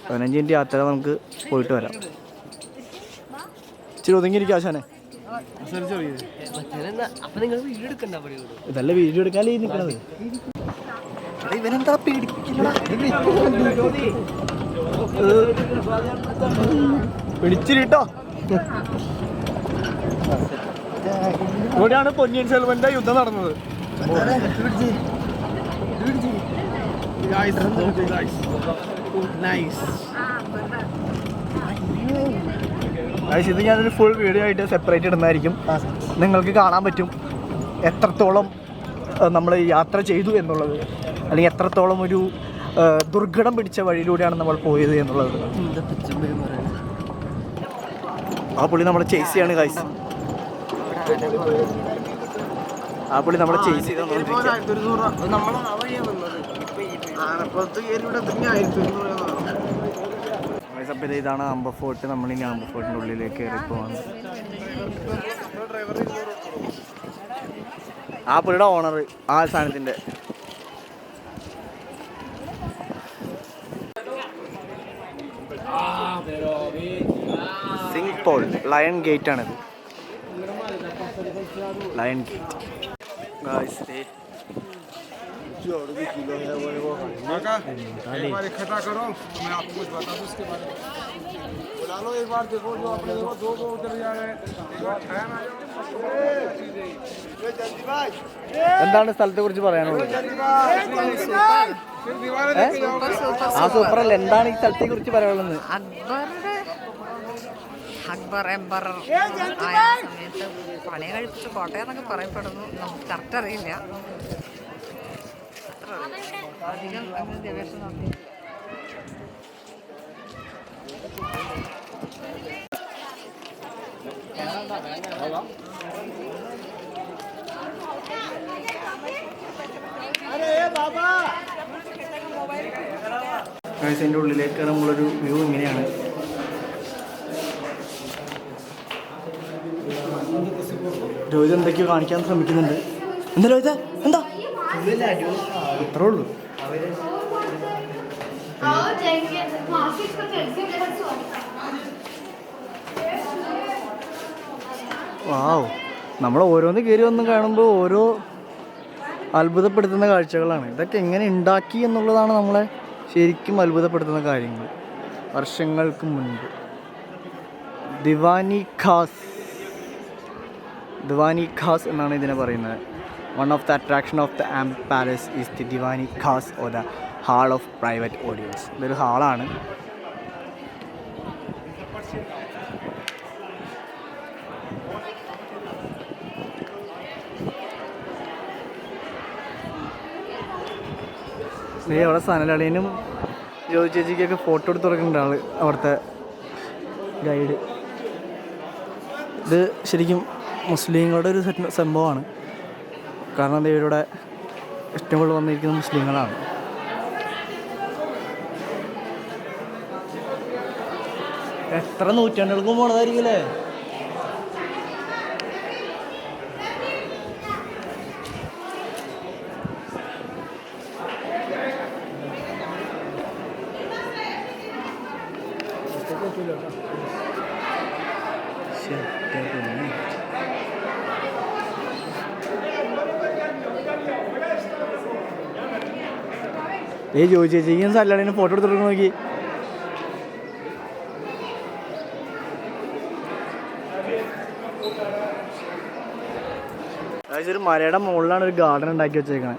15 മിനിറ്റ് യാത്ര നമുക്ക് പോയിട്ട് വരാം. ഇച്ചിരി ഒതുങ്ങിയിരിക്കും ആശാനെ. ഇതല്ല വീഡിയോ എടുക്കാനല്ലേ നിൽക്കണത്. ഇവനെന്താ പിടിച്ചിട്ടോ. ഇവിടെയാണ് പൊന്നിയൻ സെൽവന്റെ യുദ്ധം നടന്നത്. ഇത് ഞാനൊരു ഫുൾ വീഡിയോ ആയിട്ട് സെപ്പറേറ്റ് ഇടുന്നതായിരിക്കും. നിങ്ങൾക്ക് കാണാൻ പറ്റും എത്രത്തോളം നമ്മൾ യാത്ര ചെയ്തു എന്നുള്ളത്, അല്ലെങ്കിൽ എത്രത്തോളം ഒരു ദുർഘടം പിടിച്ച വഴിയിലൂടെയാണ് നമ്മൾ പോയത് എന്നുള്ളത്. ആ പുള്ളി നമ്മളെ ചേസ് ചെയ്യാണ് ഗൈസ്. ആ പുള്ളി നമ്മളെ ചേസ് ചെയ്ത് ഇതാണ് ആംബർ ഫോർട്ട്. നമ്മളിനി ആംബർ ഫോർട്ടിൻ്റെ ഉള്ളിലേക്ക് കയറി പോവാണ്. ആ പുള്ളിയുടെ ഓണർ ആ സാധനത്തിൻ്റെ. സിംഗ് പോൾ ലയൺ ഗേറ്റ് ആണിത്. ലയൺ ഗേറ്റ് गाइस इकट्ठा करो, मैं आपको कुछ बता दूं उसके बारे में. बुला लो एक बार, देखो जो अपने देखो दो उधर जा रहे हैं. എന്താണ് സ്ഥലത്തെ കുറിച്ച് പറയാനുള്ളത്? ആ സൂപ്പറല്ല, എന്താണ് ഈ സ്ഥലത്തെ കുറിച്ച് പറയാനുള്ളത്? അക്ബർ എംബർ ആയ സമയത്ത് പണി കഴിപ്പിച്ച് കോട്ടയെന്നൊക്കെ പറയപ്പെടുന്നു. നമുക്ക് കറക്റ്റ് അറിയില്ല. അധികം ഗവേഷണം നടത്തി. അതിൻ്റെ ഉള്ളിലേക്ക് നമ്മളൊരു വ്യൂ ഇങ്ങനെയാണ്. രോഹിത് എന്തൊക്കെയോ കാണിക്കാൻ ശ്രമിക്കുന്നുണ്ട്. എന്താ രോഹിത്, എന്താ ഇത്രേ ഉള്ളൂ. വാവ്, നമ്മൾ ഓരോന്ന് കയറി വന്ന് കാണുമ്പോൾ ഓരോ അത്ഭുതപ്പെടുത്തുന്ന കാഴ്ചകളാണ്. ഇതൊക്കെ എങ്ങനെ ഉണ്ടാക്കി എന്നുള്ളതാണ് നമ്മളെ ശരിക്കും അത്ഭുതപ്പെടുത്തുന്ന കാര്യങ്ങൾ. വർഷങ്ങൾക്ക് മുൻപ് ദിവാനി ഖാസ് എന്നാണ് ഇതിനെ പറയുന്നത്. One of the attraction of the Amber palace is the Diwani Khas or the hall of private audience. ഇതൊരു ഹാളാണ്. അവിടെ സനലളിയനും ജ്യോതി ചേച്ചിക്കൊക്കെ ഫോട്ടോ എടുത്ത് തുടങ്ങുന്നുണ്ട് ആള്, അവിടുത്തെ ഗൈഡ്. ഇത് ശരിക്കും മുസ്ലിങ്ങളുടെ ഒരു സംഭവമാണ്. കാരണം ഇവരുടെ ഇഷ്ടംപോലെ വന്നിരിക്കുന്ന മുസ്ലിങ്ങളാണ്. എത്ര നൂറ്റാണ്ടുകൾക്കും പോണതായിരിക്കും അല്ലേ? ജോയി ചേച്ചിക്കും സല്ലാടിനെ ഫോട്ടോ എടുത്തിട്ട് നോക്കി. ഒരു മലയുടെ മുകളിലാണ് ഒരു ഗാർഡൻ ഉണ്ടാക്കി വെച്ചേക്കണേ.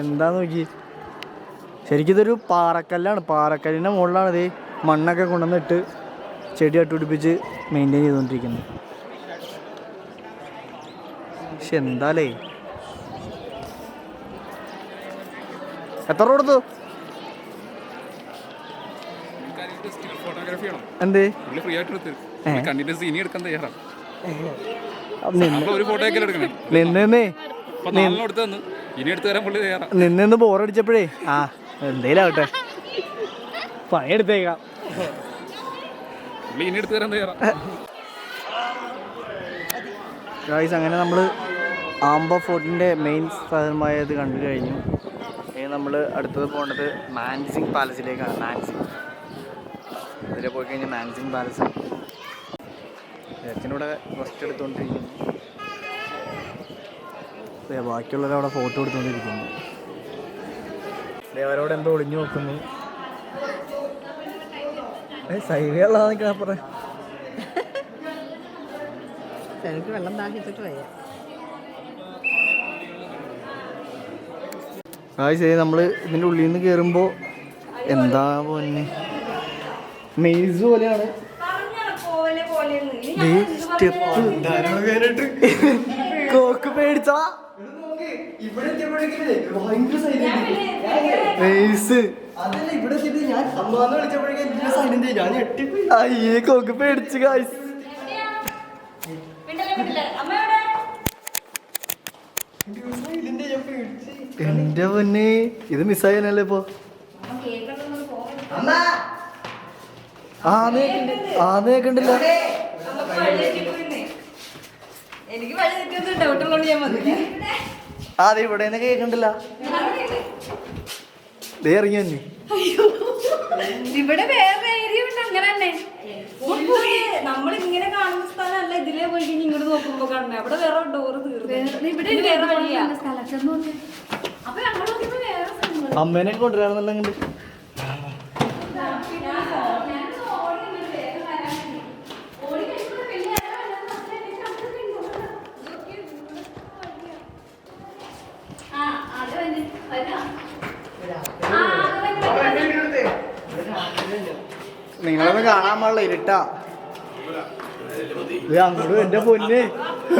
എന്താന്ന് നോക്കി, ശരിക്കും ഇതൊരു പാറക്കല്ലാണ്. പാറക്കല്ലിൻ്റെ മുകളിലാണ് ഇത് മണ്ണൊക്കെ കൊണ്ടുവന്നിട്ട് ചെടി നട്ടുപിടിപ്പിച്ച് മെയിൻറ്റെയിൻ ചെയ്തുകൊണ്ടിരിക്കുന്നത്. പക്ഷെ എന്താലേ, എത്ര കൊടുത്തു? എന്തേ നിന്ന് ബോറടിച്ചപ്പോഴേ എന്തേലും ആവട്ടെ, പണിയെടുത്തേക്കാം. ഗായ്സ്, അങ്ങനെ നമ്മൾ ആംബ ഫോർട്ടിൻ്റെ മെയിൻ സ്ഥലമായത് കണ്ടു കഴിഞ്ഞു. ഇനി നമ്മൾ അടുത്തത് പോകേണ്ടത് മാൻസിംഗ് പാലസിലേക്കാണ്. ഇതിൽ പോയി കഴിഞ്ഞാൽ മാൻസിംഗ് പാലസ് അച്ഛനൂടെ റെസ്റ്റ് എടുത്തുകൊണ്ടിരിക്കുന്നു. ബാക്കിയുള്ളവരവിടെ ഫോട്ടോ എടുത്തുകൊണ്ടിരിക്കുന്നു. അവരോട് എന്തോ ഒളിഞ്ഞു നോക്കുന്നു. സൈവയുള്ളതാ പറയാം. എനിക്ക് വെള്ളം താക്കിച്ചിട്ട് വയ്യ. ശരി, നമ്മൾ ഇതിൻ്റെ ഉള്ളിൽ നിന്ന് കയറുമ്പോൾ എന്താ പോലെ മെയ്സ് പോലെയാണ്. കോക്ക് പേടിച്ചാ അയ്യേ, കോക്ക് പേടിച്ച് ഗായ്സ്. എന്റെ പൊന്നെ, ഇത് മിസ്സായാലല്ലേ ഇപ്പൊ. ആന്നേ കണ്ടില്ല. അതെ, ഇവിടെ കേൾക്കണ്ടില്ല. ഇറങ്ങി തന്നെ. ഇവിടെ വേറെ ഏരിയ ഉണ്ട് അങ്ങനെ തന്നെ. നമ്മളിങ്ങനെ കാണുന്ന സ്ഥലമല്ല, ഇതിലേ പോയി ഇങ്ങോട്ട് നോക്കുമ്പോ കാണുന്നത്. അവിടെ വേറെ ഡോറ് തീർന്നു. ഇവിടെ വേറെ വഴിയാ. അപ്പൊ ഞങ്ങൾ വേറെ അമ്മേനെ കൊണ്ടുവരാണെന്നുണ്ടെങ്കിൽ നിങ്ങളൊന്ന് കാണാൻ പാടില്ല, ഇരുട്ടാ. അങ്ങോട്ട് എന്റെ പൊന്നെ.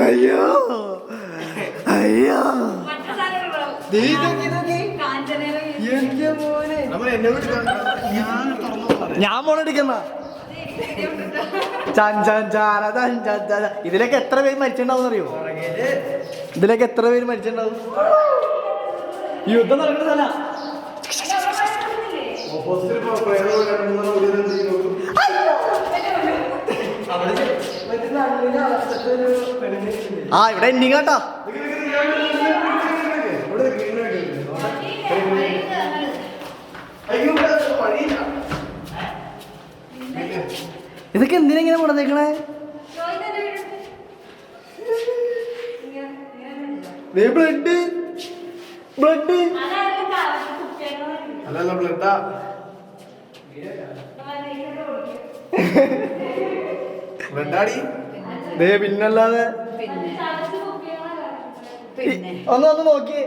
അയ്യോ അയ്യോ, ഞാൻ മോളടിക്കുന്ന ഇതിലൊക്കെ എത്ര പേര് മരിച്ചിട്ടുണ്ടാവും അറിയോ? ഇതിലൊക്കെ എത്ര പേര് മരിച്ചിട്ടുണ്ടാവും? യുദ്ധം നടക്കുന്ന സ്ഥല. ഇവിടെ എൻഡിങ് കേട്ടാ. ഇതൊക്കെ എന്തിനാ ഇങ്ങനെ കൊണ്ടുവന്നേക്കണേ? ബ്ലഡ് ബ്ലഡ് അല്ലല്ല ബ്ലഡാ. ബ്ലഡാടി. പിന്നല്ലാതെ ഒന്ന് നോക്കിയേ.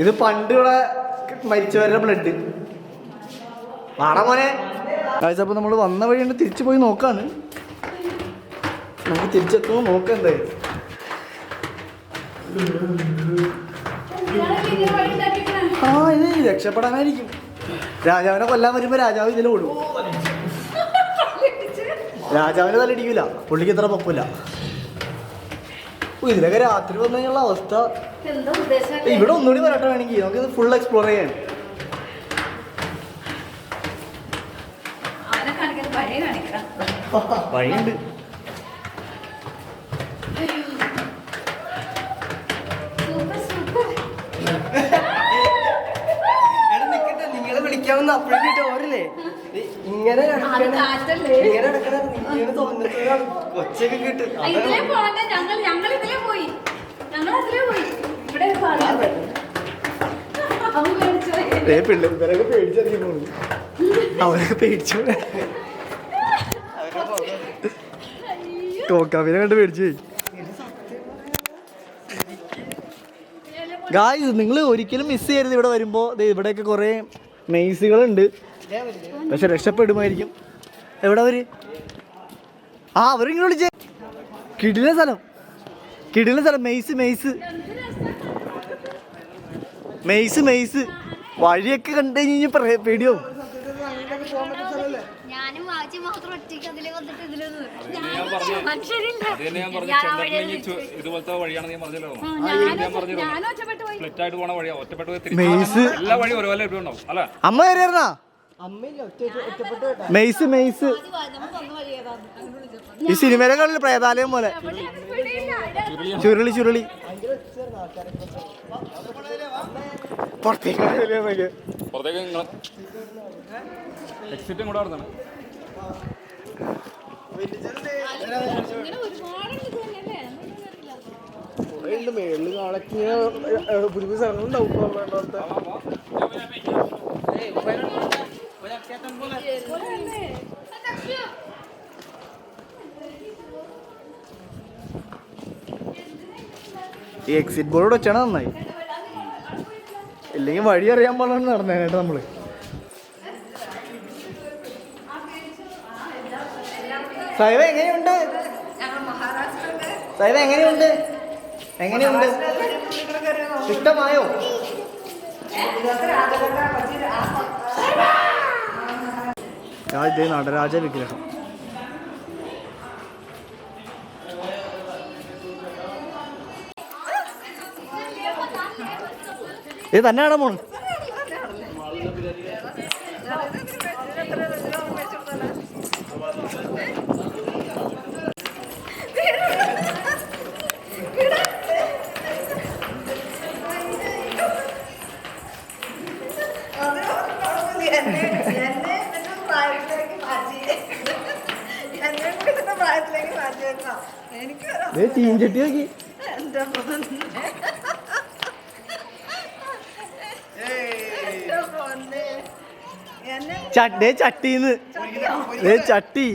ഇത് പണ്ട് ഇവിടെ മരിച്ചവരുടെ ബ്ലഡ് ആടാ മോനെ. അപ്പോൾ നമ്മൾ വന്ന വഴി കൊണ്ട് തിരിച്ചു പോയി നോക്കാണ്. നമുക്ക് തിരിച്ചെത്തുമ്പോൾ നോക്കാം എന്തായാലും. ആ ഇത് രക്ഷപ്പെടാനായിരിക്കും. രാജാവിനെ കൊല്ലാൻ വരുമ്പോൾ രാജാവ് ഇതിൽ ഓടും. രാജാവിനെ തലയിടിക്കില്ല, പുള്ളിക്ക് ഇത്ര പൊക്കില്ല. ഇതിലൊക്കെ രാത്രി വന്നു കഴിഞ്ഞുള്ള അവസ്ഥ. ഇവിടെ ഒന്നുകൂടി വരട്ടെ വേണമെങ്കിൽ നമുക്ക് ഫുൾ എക്സ്പ്ലോർ ചെയ്യാൻ. വഴിയുണ്ട്. നിങ്ങളെ വിളിക്കാമെന്ന് അപ്പോഴേക്കിട്ട് ഓരല്ലേ ഇങ്ങനെ കൊച്ചൊക്കെ കിട്ടും. പിള്ളേരൊക്കെ പേടിച്ചറിയാൻ പോകുന്നു. അവരൊക്കെ പേടിച്ചു. ടോക്കാവിനെ കണ്ട് പേടിച്ചു. ഗായ്സ് നിങ്ങൾ ഒരിക്കലും മിസ് ചെയ്യരുത്. ഇവിടെ വരുമ്പോൾ ഇവിടെയൊക്കെ കുറേ മെയ്സുകളുണ്ട്. പക്ഷെ രക്ഷപ്പെടുമായിരിക്കും. എവിടെ അവര്? അവരിങ്ങനെ വിളിച്ചേ. കിടിലൻ സ്ഥലം, കിടിലൻ സ്ഥലം. മെയ്സ് വഴിയൊക്കെ കണ്ടു കഴിഞ്ഞ് പേടിയോ. ഇതുപോലത്തെ വഴിയാണെന്ന് ഞാൻ പറഞ്ഞല്ലോ. ഫ്ലറ്റായിട്ട് പോണ വഴിയാ. ഒറ്റപ്പെട്ട് മെയ്സ് എല്ലാ വഴി ഒരുപോലെ ഉണ്ടാവും അല്ല. അമ്മ കയറിയായിരുന്നാ മെയ്സ്? ഈ സിനിമയിലെ കളിൽ പ്രേതാലയം പോലെ. ചുരുളി പുറത്തേക്ക് എക്സിറ്റ് കൂടെ നടന്നാണ്. മേളില് കാളൊക്കെ പുതിയ പുതിയ സ്ഥലങ്ങളുണ്ടാവും. ഈ എക്സിറ്റ് ബോർഡ് വെച്ചാണ് നന്നായി. ഇല്ലെങ്കിൽ വഴി അറിയാൻ പാടാണ് നടന്നേനായിട്ട് നമ്മള്. സൈവ എങ്ങനെയുണ്ട്? ഇഷ്ടമായോ? ഇതേ നടരാജ വിഗ്രഹം. ഇത് തന്നെയാണോ മോള്? ചീഞ്ചട്ടി നോക്കി. ചട്ടീന്ന് ചട്ടി.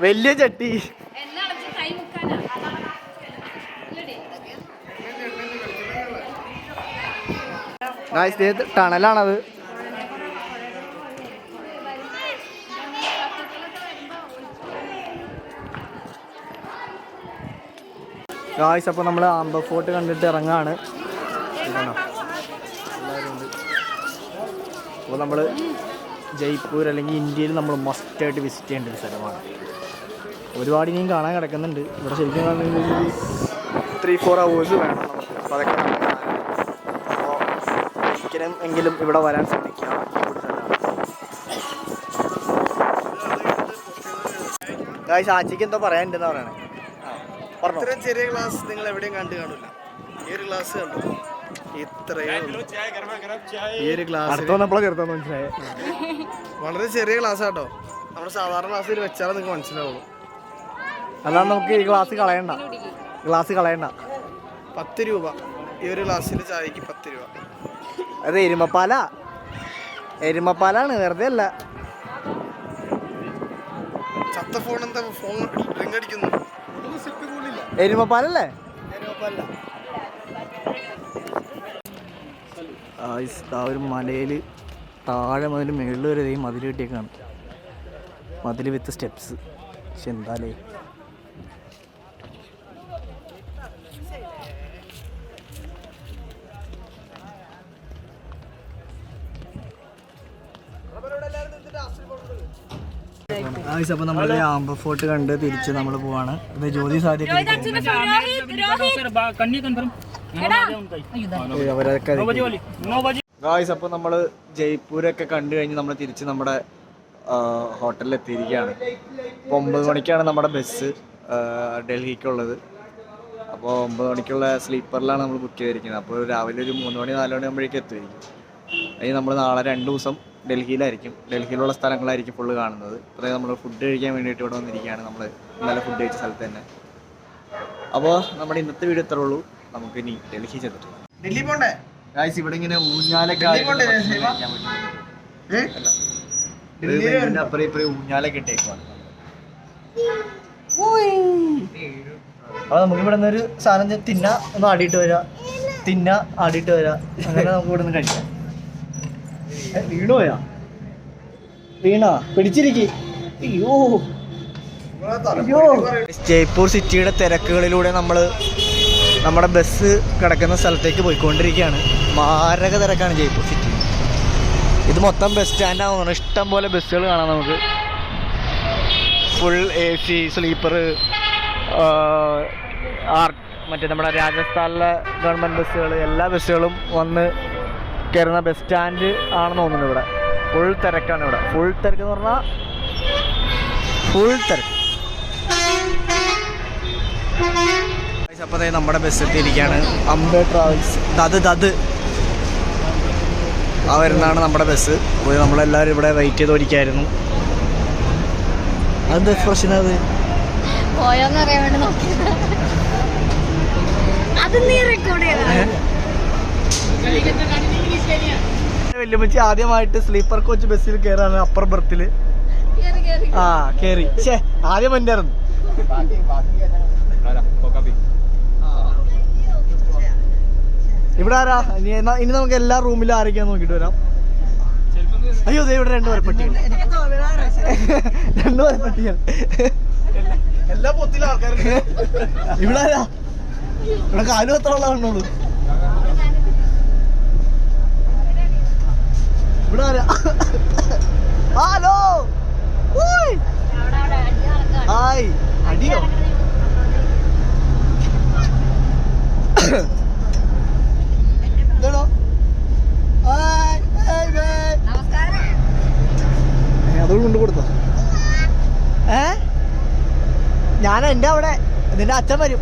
വലിയ ചട്ടി. ടണലാണത്. ഗായ്സ് അപ്പോൾ നമ്മൾ ആംബർ ഫോർട്ട് കണ്ടിട്ട് ഇറങ്ങാണ്. അപ്പോൾ നമ്മൾ ജയ്പൂർ അല്ലെങ്കിൽ ഇന്ത്യയിൽ നമ്മൾ മസ്റ്റായിട്ട് വിസിറ്റ് ചെയ്യേണ്ട ഒരു സ്ഥലമാണ്. ഒരുപാട് ഇനിയും കാണാൻ കിടക്കുന്നുണ്ട്. ഇവിടെ ശരിക്കും കാണണമെങ്കിൽ 3-4 hours വേണം നമുക്ക്. അപ്പോൾ അതൊക്കെ നമുക്ക് കാണാൻ. അപ്പോൾ ഒരിക്കലും എങ്കിലും ഇവിടെ വരാൻ ശ്രമിക്കുക. ഗായ്സ് ആച്ചിക്ക് എന്തോ പറയാനുണ്ടെന്ന് പറയണേ. പറഞ്ഞോ. ഇത്രയും ചെറിയ ഗ്ലാസ് നിങ്ങൾ എവിടെയും കണ്ടു കാണില്ല. ഈ ഒരു ഗ്ലാസ് കണ്ടു, ഇത്രയേ ഉള്ളൂ. ഈ ഒരു ഗ്ലാസ് അടുത്തോന്നപ്പോഴാണ് ചെറുതാന്ന് മനസ്സിലായത്. വളരെ ചെറിയ ഗ്ലാസ് ആട്ടോ. നമ്മുടെ സാധാരണ ഗ്ലാസ്സിൽ വെച്ചാൽ നിങ്ങൾക്ക് മനസ്സിലാവുള്ളൂ. അതാണ് നമുക്ക് ഈ ഗ്ലാസ് കളയണ്ട. 10 രൂപ ഈ ഒരു ഗ്ലാസ്സിൽ ചായക്ക് 10 രൂപ. അത് എരുമപ്പാലാണ്, വെറുതെ അല്ല. ചത്ത ഫോൺ എന്താ ഫോൺ റിംഗ് അടിക്കുന്നു? എരുമപ്പാലല്ലേ? ആ ഒരു മലയിൽ താഴെ മുതൽ മുകളിൽ വരെ ഈ മതിൽ കെട്ടിയേക്കാണ്. മതിൽ വിത്ത് സ്റ്റെപ്സ്. പക്ഷെ എന്താലേ അപ്പൊ നമ്മള് ആംബർ ഫോർട്ട് കണ്ട് തിരിച്ച് നമ്മൾ പോവാണ്. ഇത് ജ്യോതി സാധ്യത ഗായ്സ്. അപ്പോൾ നമ്മൾ ജയ്പൂരൊക്കെ കണ്ടു കഴിഞ്ഞ് നമ്മൾ തിരിച്ച് നമ്മുടെ ഹോട്ടലിൽ എത്തിയിരിക്കുകയാണ്. ഇപ്പോൾ 9 മണിക്കാണ് നമ്മുടെ ബസ് ഡൽഹിക്കുള്ളത്. അപ്പോൾ 9 മണിക്കുള്ള സ്ലീപ്പറിലാണ് നമ്മൾ ബുക്ക് ചെയ്തിരിക്കുന്നത്. അപ്പോൾ രാവിലെ ഒരു 3 മണി 4 മണി ആകുമ്പോഴേക്കും എത്തുമായിരിക്കും. അതിന് നമ്മൾ നാളെ 2 ദിവസം ഡൽഹിയിലായിരിക്കും. ഡൽഹിയിലുള്ള സ്ഥലങ്ങളായിരിക്കും ഫുള്ള് കാണുന്നത്. അതായത് നമ്മൾ ഫുഡ് കഴിക്കാൻ വേണ്ടിയിട്ട് ഇവിടെ വന്നിരിക്കുകയാണ്. നമ്മൾ ഇന്നലെ ഫുഡ് കഴിച്ച സ്ഥലത്ത് തന്നെ. അപ്പോൾ നമ്മുടെ ഇന്നത്തെ വീഡിയോ ഇത്രേ ഉള്ളൂ. നമുക്ക് ഇനി ഡൽഹി ചെന്നിട്ട് ഡൽഹി പോണ്ടേ ഗായ്സ്. ഇവിടെ ഇങ്ങനെ ഊഞ്ഞാലൊക്കെ അപ്പുറം ഇപ്പുറം ഊഞ്ഞാലൊക്കെ ഇട്ടേക്കുവാണ്. അപ്പോൾ നമുക്ക് ഇവിടെ നിന്ന് ഒരു സാധനം ഒന്ന് ആടിയിട്ട് വരാം, ആടിയിട്ട് വരാം. അങ്ങനെ നമുക്ക് ഇവിടെ നിന്ന് കഴിക്കാം. വീണാ പിടിച്ചിരിക്കും. ജയ്പൂർ സിറ്റിയുടെ തിരക്കുകളിലൂടെ നമ്മുടെ ബസ് കിടക്കുന്ന സ്ഥലത്തേക്ക് പോയിക്കൊണ്ടിരിക്കുകയാണ്. മാരക തിരക്കാണ് ജയ്പൂർ സിറ്റി. ഇത് മൊത്തം ബസ് സ്റ്റാൻഡാണ്. ഇഷ്ടം പോലെ ബസ്സുകൾ കാണാം നമുക്ക്. ഫുൾ AC സ്ലീപ്പർ, മറ്റേ നമ്മുടെ രാജസ്ഥാനിലെ ഗവൺമെൻറ് ബസ്സുകൾ, എല്ലാ ബസ്സുകളും വന്ന് കയറുന്ന ബസ് സ്റ്റാൻഡ് ആണെന്ന് തോന്നുന്നു. ഇവിടെ ഫുൾ തിരക്കാണ്. ഇവിടെ ഫുൾ തിരക്ക് എന്ന് പറഞ്ഞാൽ ഫുൾ തിരക്ക്. അപ്പോൾ നമ്മുടെ ബസ് എത്തിയിരിക്കുകയാണ്. അംബേ ട്രാവൽസ്. അത് ആ വരുന്നതാണ് നമ്മുടെ ബസ്. അപ്പോൾ നമ്മളെല്ലാവരും ഇവിടെ വെയിറ്റ് ചെയ്ത് ഓടിക്കായിരുന്നു. അതെന്താ എക്സ്പ്രഷൻ? അത് പോയോന്ന് അറിയാൻ വേണ്ടി നോക്കിയത്. അത് നീ റെക്കോർഡ് ചെയ്ത വല്യമ്മച്ചി ആദ്യമായിട്ട് സ്ലീപ്പർ കോച്ച് ബസ്സിൽ കയറാണ്. അപ്പർ ബർത്തിൽ കയറി. ആദ്യം വണ്ടിയായിരുന്നു. ഇവിടെ ആരാ ഇനി നമുക്ക് എല്ലാ റൂമിലും ആരൊക്കെയാന്ന് നോക്കിട്ട് വരാം. അയ്യോ ദേ ഇവിടെ 2 വരപ്പട്ടികൾ. 2 വരപ്പട്ടികൾ. എല്ലാ പൊത്തിലും ആൾക്കാർ. ഇവിടെ ആരാ? ഇവിടെ കാലും എത്ര ഉള്ള കണ്ടോളൂ. ഇവിടെ ആരാ? ഹലോ. ഹായ്. അടിയോ? അതോട് കൊണ്ട് കൊടുത്തോ? ഞാൻ എൻ്റെ അവിടെ നിന്റെ അച്ഛൻ വരും.